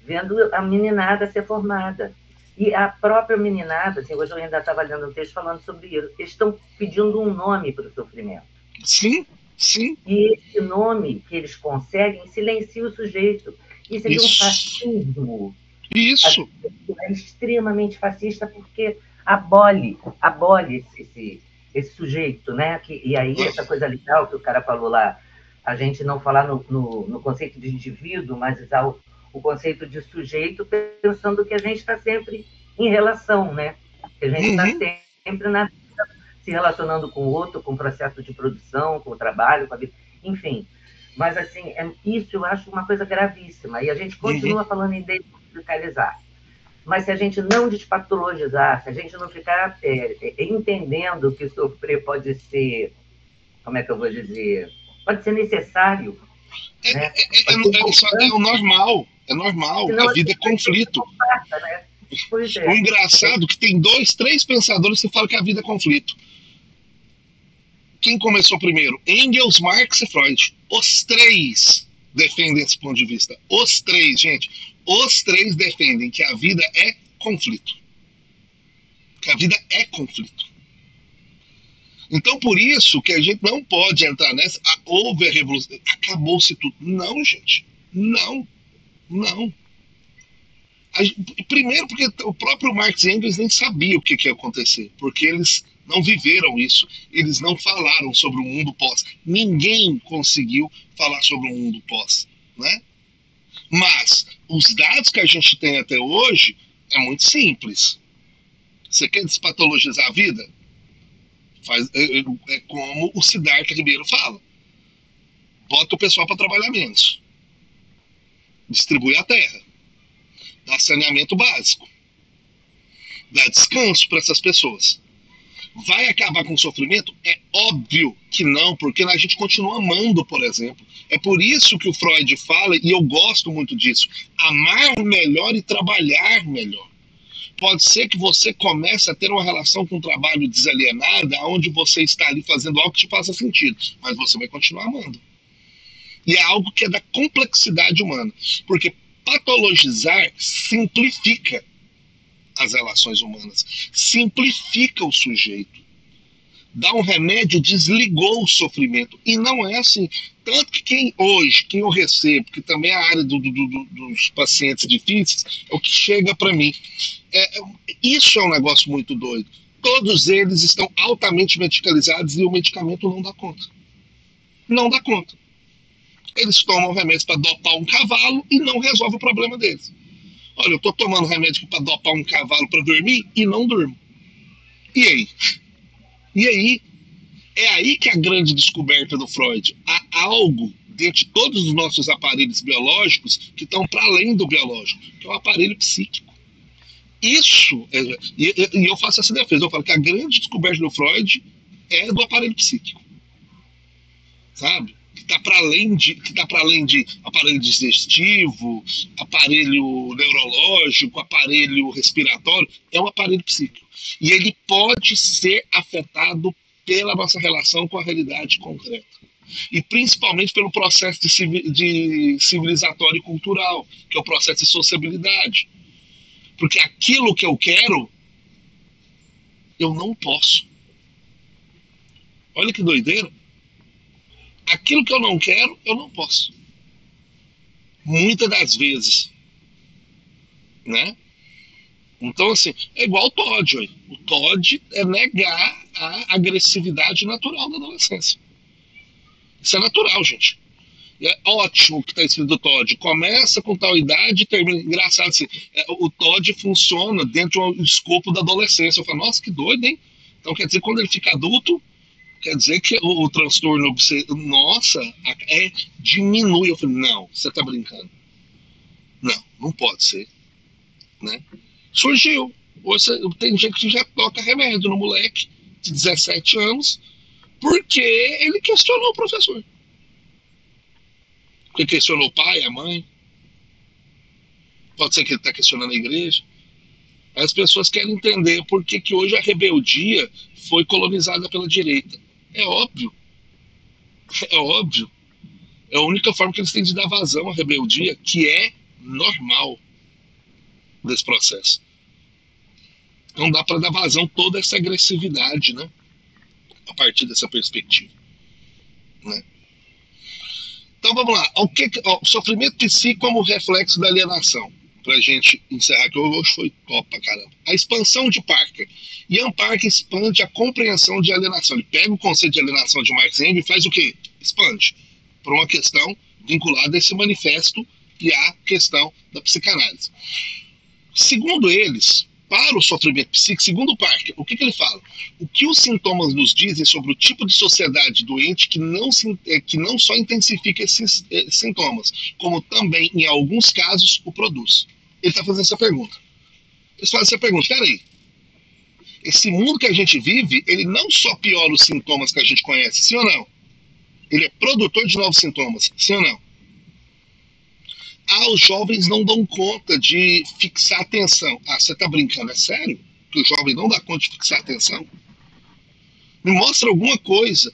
vendo a meninada ser formada. E a própria meninada, assim, hoje eu ainda estava lendo um texto falando sobre isso, eles estão pedindo um nome para o sofrimento. Sim, sim. E esse nome que eles conseguem silencia o sujeito. Isso é de um fascismo. Isso. É extremamente fascista porque abole esse sujeito, né? E aí essa coisa legal que o cara falou lá, a gente não falar no conceito de indivíduo, mas usar o conceito de sujeito, pensando que a gente está sempre em relação, né? Que a gente está sempre na vida, se relacionando com o outro, com o processo de produção, com o trabalho, com a vida, enfim. Mas, assim, isso eu acho uma coisa gravíssima. E a gente continua falando em desmedicalizar. Mas se a gente não despatologizar, se a gente não ficar entendendo que sofrer pode ser, como é que eu vou dizer, pode ser necessário. Né? É o normal, é normal. Senão, a vida é conflito. Passa, né? Pois é. O engraçado é que tem 2, 3 pensadores que falam que a vida é conflito. Quem começou primeiro? Engels, Marx e Freud. Os 3 defendem esse ponto de vista. Os 3, gente. Os 3 defendem que a vida é conflito. Que a vida é conflito. Então, por isso que a gente não pode entrar nessa. Houve a revolução. Acabou-se tudo. Não, gente. Não. Não. Primeiro, porque o próprio Marx e Engels nem sabiam o que ia acontecer. Porque eles não viveram isso. Eles não falaram sobre o mundo pós. Ninguém conseguiu falar sobre o mundo pós. Né? Mas os dados que a gente tem até hoje é muito simples. Você quer despatologizar a vida? É como o Siddhartha Ribeiro fala. Bota o pessoal para trabalhar menos. Distribui a terra. Dá saneamento básico. Dá descanso para essas pessoas. Vai acabar com o sofrimento? É óbvio que não, porque a gente continua amando, por exemplo. É por isso que o Freud fala, e eu gosto muito disso, amar melhor e trabalhar melhor. Pode ser que você comece a ter uma relação com um trabalho desalienada, onde você está ali fazendo algo que te faça sentido, mas você vai continuar amando. E é algo que é da complexidade humana, porque patologizar simplifica as relações humanas, simplifica o sujeito. Dá um remédio, desligou o sofrimento. E não é assim. Tanto que quem eu recebo, que também é a área dos pacientes difíceis, é o que chega para mim. Isso é um negócio muito doido. Todos eles estão altamente medicalizados e o medicamento não dá conta. Não dá conta. Eles tomam remédios para dopar um cavalo e não resolve o problema deles. Olha, eu estou tomando remédio para dopar um cavalo para dormir e não durmo. E aí? E aí? É aí que é a grande descoberta do Freud. Há algo dentro de todos os nossos aparelhos biológicos que estão para além do biológico, que é o aparelho psíquico. Isso, e eu faço essa defesa, eu falo que a grande descoberta do Freud é do aparelho psíquico. Sabe? que está para além de aparelho digestivo, aparelho neurológico, aparelho respiratório, é um aparelho psíquico. E ele pode ser afetado pela nossa relação com a realidade concreta. E principalmente pelo processo de civilizatório e cultural, que é o processo de sociabilidade. Porque aquilo que eu quero, eu não posso. Olha que doideira. Aquilo que eu não quero, eu não posso. Muitas das vezes. Né? Então, assim, é igual o TOD. Ó. O TOD é negar a agressividade natural da adolescência. Isso é natural, gente. E é ótimo que está escrito do TOD. Começa com tal idade e termina. Engraçado, assim, o TOD funciona dentro do escopo da adolescência. Eu falo, nossa, que doido, hein? Então, quer dizer, quando ele fica adulto, quer dizer que o transtorno, nossa, diminui. Eu falei, não, você está brincando. Não, não pode ser. Né? Surgiu. Hoje tem gente que já toca remédio no moleque de 17 anos porque ele questionou o professor. Porque questionou o pai, a mãe. Pode ser que ele está questionando a igreja. As pessoas querem entender por que hoje a rebeldia foi colonizada pela direita. É óbvio. É óbvio. É a única forma que eles têm de dar vazão à rebeldia, que é normal desse processo. Não dá para dar vazão toda essa agressividade, né? A partir dessa perspectiva. Né? Então vamos lá. O sofrimento psíquico como reflexo da alienação. Pra gente encerrar, que hoje foi top pra caramba. A expansão de Parker. Ian Parker expande a compreensão de alienação. Ele pega o conceito de alienação de Marx e Engels e faz o quê? Expande. Para uma questão vinculada a esse manifesto e à questão da psicanálise. Segundo eles, para o sofrimento psíquico, segundo Parker, o que ele fala? O que os sintomas nos dizem sobre o tipo de sociedade doente que não só intensifica esses sintomas, como também, em alguns casos, o produz. Ele está fazendo essa pergunta. Eles fazem essa pergunta, peraí, esse mundo que a gente vive, ele não só piora os sintomas que a gente conhece, sim ou não? Ele é produtor de novos sintomas, sim ou não? Os jovens não dão conta de fixar atenção. Você tá brincando, é sério? Que o jovem não dá conta de fixar atenção? Me mostra alguma coisa.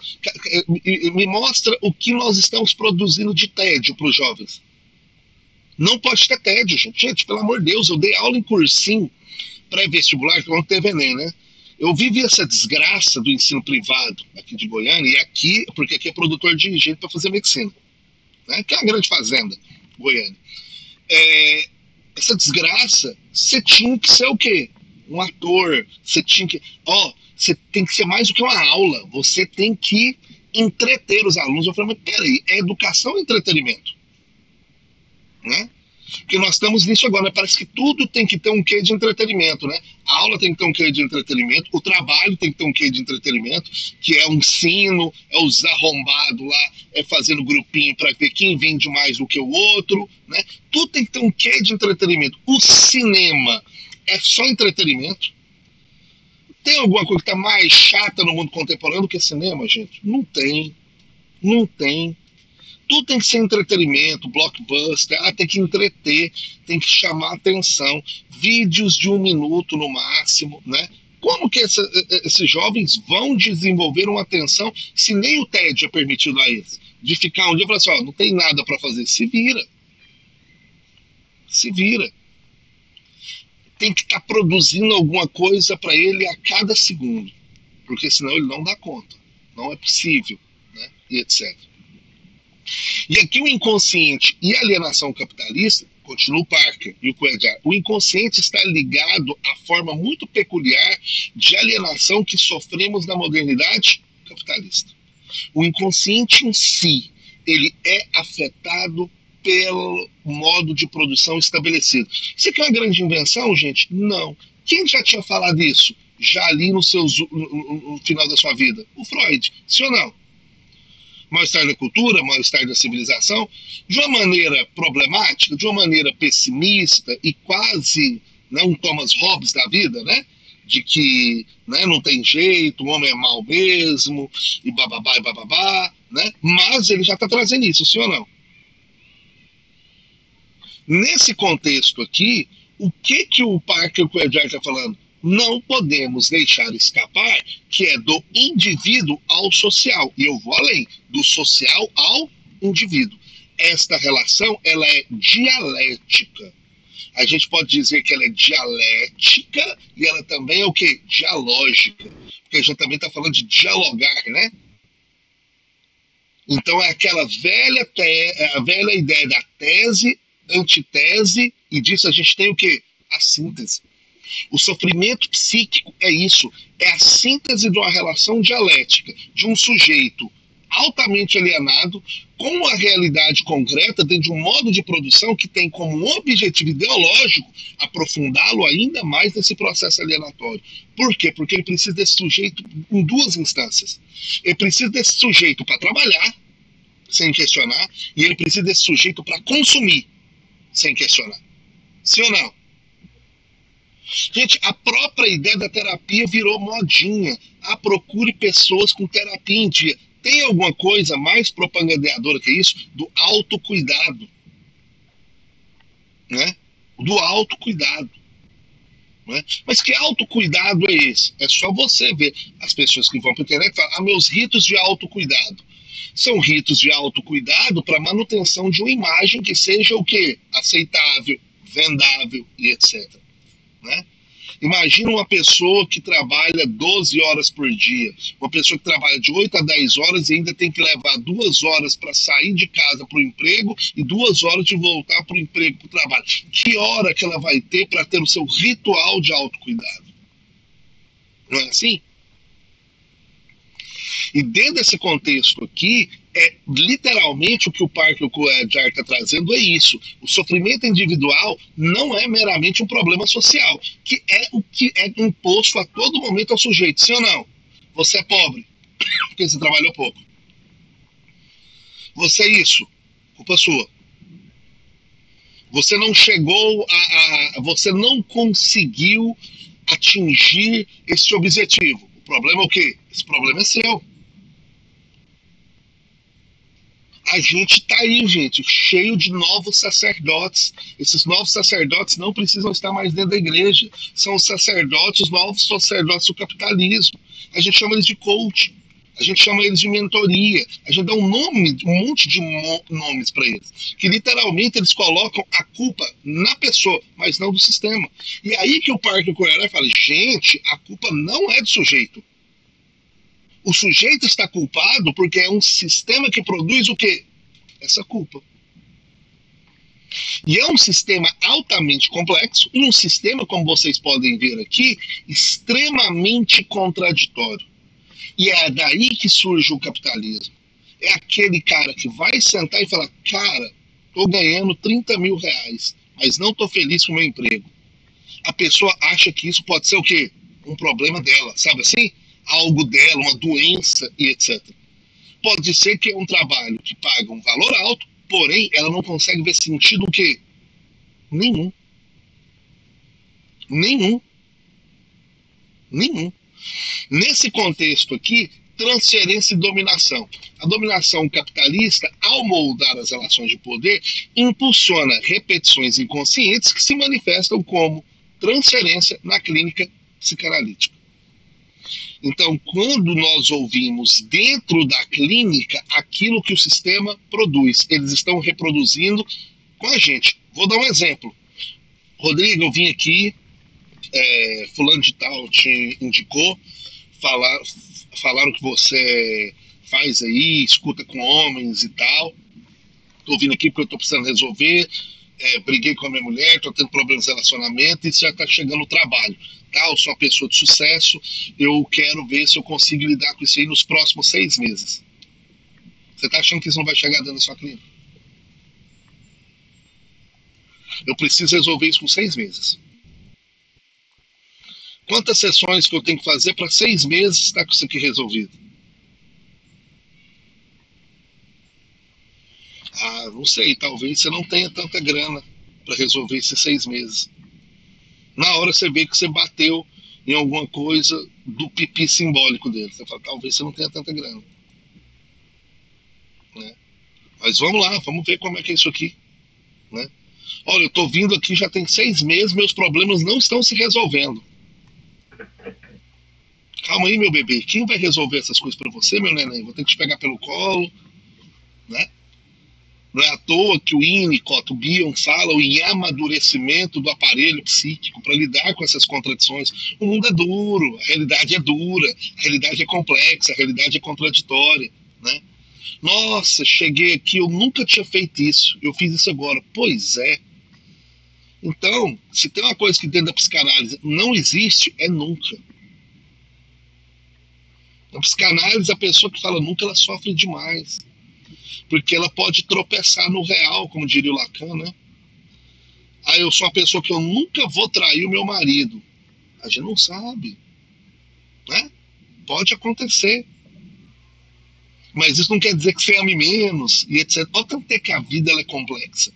Me mostra o que nós estamos produzindo de tédio para os jovens. Não pode ter tédio, gente. Gente, pelo amor de Deus, eu dei aula em cursinho pré-vestibular, que não teve Enem, né? Eu vivi essa desgraça do ensino privado aqui de Goiânia, e aqui, porque aqui é produtor de gente para fazer medicina. Né? Que é uma grande fazenda, Goiânia. Essa desgraça, você tinha que ser o quê? Um ator, você tinha que... você tem que ser mais do que uma aula, você tem que entreter os alunos. Eu falei, mas peraí, é educação ou entretenimento? Né? Porque nós estamos nisso agora, né? Parece que tudo tem que ter um quê de entretenimento, né? A aula tem que ter um quê de entretenimento, o trabalho tem que ter um quê de entretenimento, que é o ensino, é os arrombados lá, é fazendo grupinho para ver quem vende mais do que o outro, né? Tudo tem que ter um quê de entretenimento. O cinema é só entretenimento? Tem alguma coisa que está mais chata no mundo contemporâneo do que cinema, gente? Não tem. Não tem. Tudo tem que ser entretenimento, blockbuster, tem que entreter, tem que chamar atenção, vídeos de 1 minuto no máximo, né? Como que esses jovens vão desenvolver uma atenção se nem o tédio é permitido a eles? De ficar um dia e falar assim, não tem nada para fazer, se vira. Se vira. Tem que estar produzindo alguma coisa para ele a cada segundo, porque senão ele não dá conta, não é possível, né? E etc. E aqui o inconsciente e a alienação capitalista, continua o Parker e o Coedjar, o inconsciente está ligado à forma muito peculiar de alienação que sofremos na modernidade capitalista. O inconsciente em si, ele é afetado pelo modo de produção estabelecido. Isso aqui é uma grande invenção, gente? Não. Quem já tinha falado isso? Já ali no final da sua vida? O Freud, sim ou não? Mal-estar da cultura, mal-estar da civilização, de uma maneira problemática, de uma maneira pessimista e quase, né, um Thomas Hobbes da vida, né? De que, né, não tem jeito, o homem é mau mesmo, e bababá, né? Mas ele já está trazendo isso, sim ou não? Nesse contexto aqui, o que o Parker Kuejak está falando? Não podemos deixar escapar que é do indivíduo ao social. E eu vou além, do social ao indivíduo. Esta relação, ela é dialética. A gente pode dizer que ela é dialética e ela também é o quê? Dialógica. Porque a gente também está falando de dialogar, né? Então é aquela a velha ideia da tese, antitese, e disso a gente tem o quê? A síntese. O sofrimento psíquico é isso, é a síntese de uma relação dialética, de um sujeito altamente alienado com a realidade concreta dentro de um modo de produção que tem como objetivo ideológico aprofundá-lo ainda mais nesse processo alienatório. Por quê? Porque ele precisa desse sujeito em duas instâncias. Ele precisa desse sujeito para trabalhar, sem questionar, e ele precisa desse sujeito para consumir, sem questionar. Sim ou não? Gente, a própria ideia da terapia virou modinha. Procure pessoas com terapia em dia. Tem alguma coisa mais propagandeadora que isso? Do autocuidado. Né? Do autocuidado. Né? Mas que autocuidado é esse? É só você ver as pessoas que vão para a internet e falam, meus ritos de autocuidado. São ritos de autocuidado para manutenção de uma imagem que seja o quê? Aceitável, vendável e etc. Né? Imagina uma pessoa que trabalha 12 horas por dia, uma pessoa que trabalha de 8 a 10 horas e ainda tem que levar 2 horas para sair de casa para o emprego e 2 horas de voltar para o emprego, para o trabalho. Que hora que ela vai ter para ter o seu ritual de autocuidado? Não é assim? E dentro desse contexto aqui, literalmente o que o Parker Kuejak está trazendo é isso. O sofrimento individual não é meramente um problema social, que é o que é imposto a todo momento ao sujeito. Sim ou não? Você é pobre, porque você trabalhou pouco. Você é isso, culpa sua. Você não chegou você não conseguiu atingir esse objetivo. O problema é o quê? Esse problema é seu. A gente está aí, gente, cheio de novos sacerdotes. Esses novos sacerdotes não precisam estar mais dentro da igreja. São os sacerdotes, os novos sacerdotes do capitalismo. A gente chama eles de coaching. A gente chama eles de mentoria. A gente dá um monte de nomes para eles. Que literalmente eles colocam a culpa na pessoa, mas não do sistema. E aí que o Parker Kuejak fala, gente, a culpa não é do sujeito. O sujeito está culpado porque é um sistema que produz o quê? Essa culpa. E é um sistema altamente complexo e um sistema, como vocês podem ver aqui, extremamente contraditório. E é daí que surge o capitalismo. É aquele cara que vai sentar e falar, cara, estou ganhando 30 mil reais, mas não estou feliz com o meu emprego. A pessoa acha que isso pode ser o quê? Um problema dela, sabe assim? Algo dela, uma doença e etc. Pode ser que é um trabalho que paga um valor alto, porém ela não consegue ver sentido o quê? Nenhum. Nesse contexto aqui, transferência e dominação. A dominação capitalista, ao moldar as relações de poder, impulsiona repetições inconscientes que se manifestam como transferência na clínica psicanalítica. Então, quando nós ouvimos dentro da clínica aquilo que o sistema produz, eles estão reproduzindo com a gente. Vou dar um exemplo. Rodrigo, eu vim aqui, fulano de tal te indicou, falaram que você faz aí, escuta com homens e tal. Estou vindo aqui porque eu estou precisando resolver, briguei com a minha mulher, estou tendo problemas de relacionamento e já está chegando no trabalho. Tá? Eu sou uma pessoa de sucesso, eu quero ver se eu consigo lidar com isso aí nos próximos 6 meses. Você está achando que isso não vai chegar dentro da sua clínica? Eu preciso resolver isso com 6 meses. Quantas sessões que eu tenho que fazer para 6 meses estar com isso aqui resolvido? Não sei, talvez você não tenha tanta grana para resolver esses 6 meses. Na hora você vê que você bateu em alguma coisa do pipi simbólico dele. Você fala, talvez você não tenha tanta grana. né? Mas vamos lá, vamos ver como é que é isso aqui, né? Olha, eu tô vindo aqui já tem 6 meses, meus problemas não estão se resolvendo. Calma aí, meu bebê, quem vai resolver essas coisas para você, meu neném? Vou ter que te pegar pelo colo, né? Não é à toa que o Winnicott, o Bion, fala em amadurecimento do aparelho psíquico para lidar com essas contradições. O mundo é duro, a realidade é dura, a realidade é complexa, a realidade é contraditória, né? Nossa, cheguei aqui, eu nunca tinha feito isso, eu fiz isso agora. Pois é. Então, se tem uma coisa que dentro da psicanálise não existe, é nunca. Na psicanálise, a pessoa que fala nunca, ela sofre demais. Porque ela pode tropeçar no real, como diria o Lacan, né? Ah, eu sou uma pessoa que eu nunca vou trair o meu marido. A gente não sabe, né? Pode acontecer. Mas isso não quer dizer que você ame menos e etc. Olha tanto que a vida ela é complexa.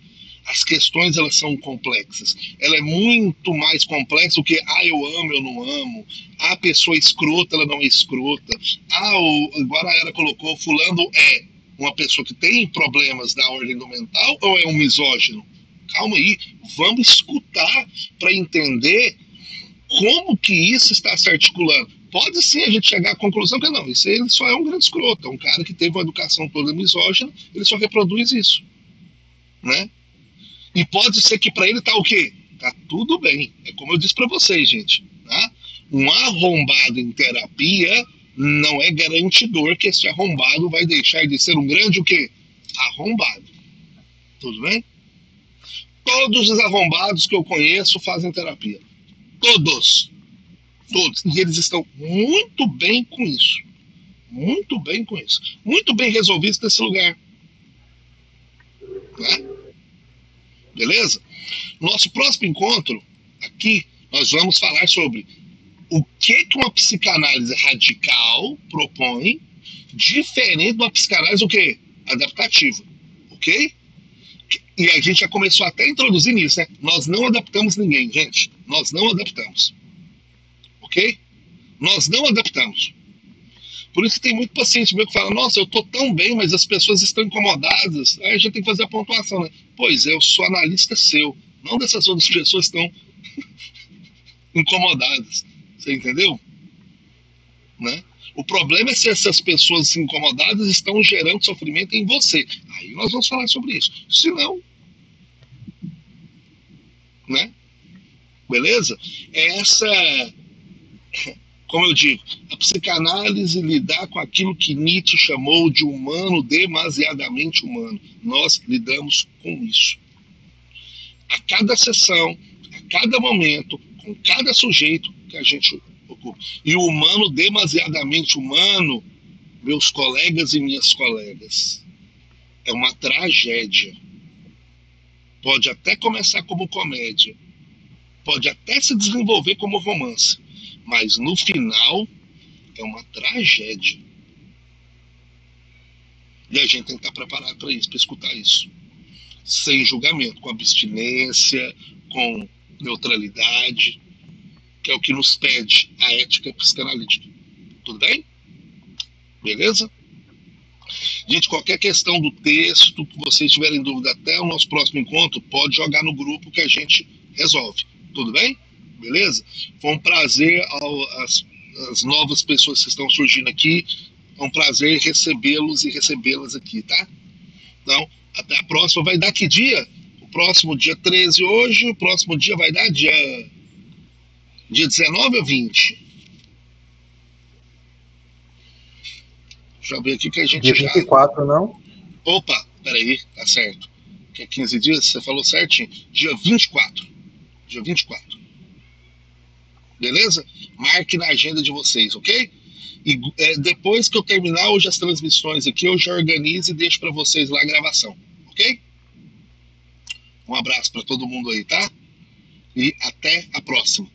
As questões elas são complexas. Ela é muito mais complexa do que eu amo, eu não amo. A pessoa escrota, ela não é escrota. Agora a Era colocou, fulano é uma pessoa que tem problemas da ordem do mental ou é um misógino? Calma aí, vamos escutar para entender como que isso está se articulando. Pode sim a gente chegar à conclusão que não, isso ele só é um grande escroto, é um cara que teve uma educação toda misógina, ele só reproduz isso, né? E pode ser que para ele tá o quê? Tá tudo bem. É como eu disse para vocês, gente, tá? Um arrombado em terapia não é garantidor que esse arrombado vai deixar de ser um grande o quê? Arrombado. Tudo bem? Todos os arrombados que eu conheço fazem terapia. Todos. Todos. E eles estão muito bem com isso. Muito bem com isso. Muito bem resolvidos nesse lugar. Né? Beleza? Nosso próximo encontro, aqui, nós vamos falar sobre o que uma psicanálise radical propõe, diferente de uma psicanálise o quê? Adaptativa. Ok? E a gente já começou até a introduzir nisso, né? Nós não adaptamos ninguém, gente. Nós não adaptamos. Ok? Nós não adaptamos. Por isso que tem muito paciente meu que fala, nossa, eu tô tão bem, mas as pessoas estão incomodadas. Aí a gente tem que fazer a pontuação, né? Pois é, eu sou analista seu, não dessas outras pessoas que estão incomodadas. Você entendeu? Né? O problema é se essas pessoas incomodadas estão gerando sofrimento em você. Aí nós vamos falar sobre isso. Se não, né? Beleza? Essa, como eu digo, a psicanálise lidar com aquilo que Nietzsche chamou de humano demasiadamente humano. Nós lidamos com isso. A cada sessão, a cada momento, com cada sujeito que a gente ocupa. E o humano demasiadamente humano, meus colegas e minhas colegas, é uma tragédia. Pode até começar como comédia, pode até se desenvolver como romance, mas no final é uma tragédia. E a gente tem que estar preparado para isso, para escutar isso. Sem julgamento, com abstinência, com neutralidade, que é o que nos pede a ética psicanalítica. Tudo bem? Beleza? Gente, qualquer questão do texto, que vocês tiverem dúvida até o nosso próximo encontro, pode jogar no grupo que a gente resolve. Tudo bem? Beleza? Foi um prazer as novas pessoas que estão surgindo aqui. É um prazer recebê-los e recebê-las aqui, tá? Então, até a próxima. Vai dar que dia? O próximo dia 13 hoje, o próximo dia vai dar dia 19 ou 20? Deixa eu ver aqui que a gente dia 24, não? Opa, peraí, tá certo. Que é 15 dias, você falou certinho. Dia 24. Dia 24. Beleza? Marque na agenda de vocês, ok? E depois que eu terminar hoje as transmissões aqui, eu já organizo e deixo para vocês lá a gravação, ok? Um abraço para todo mundo aí, tá? E até a próxima.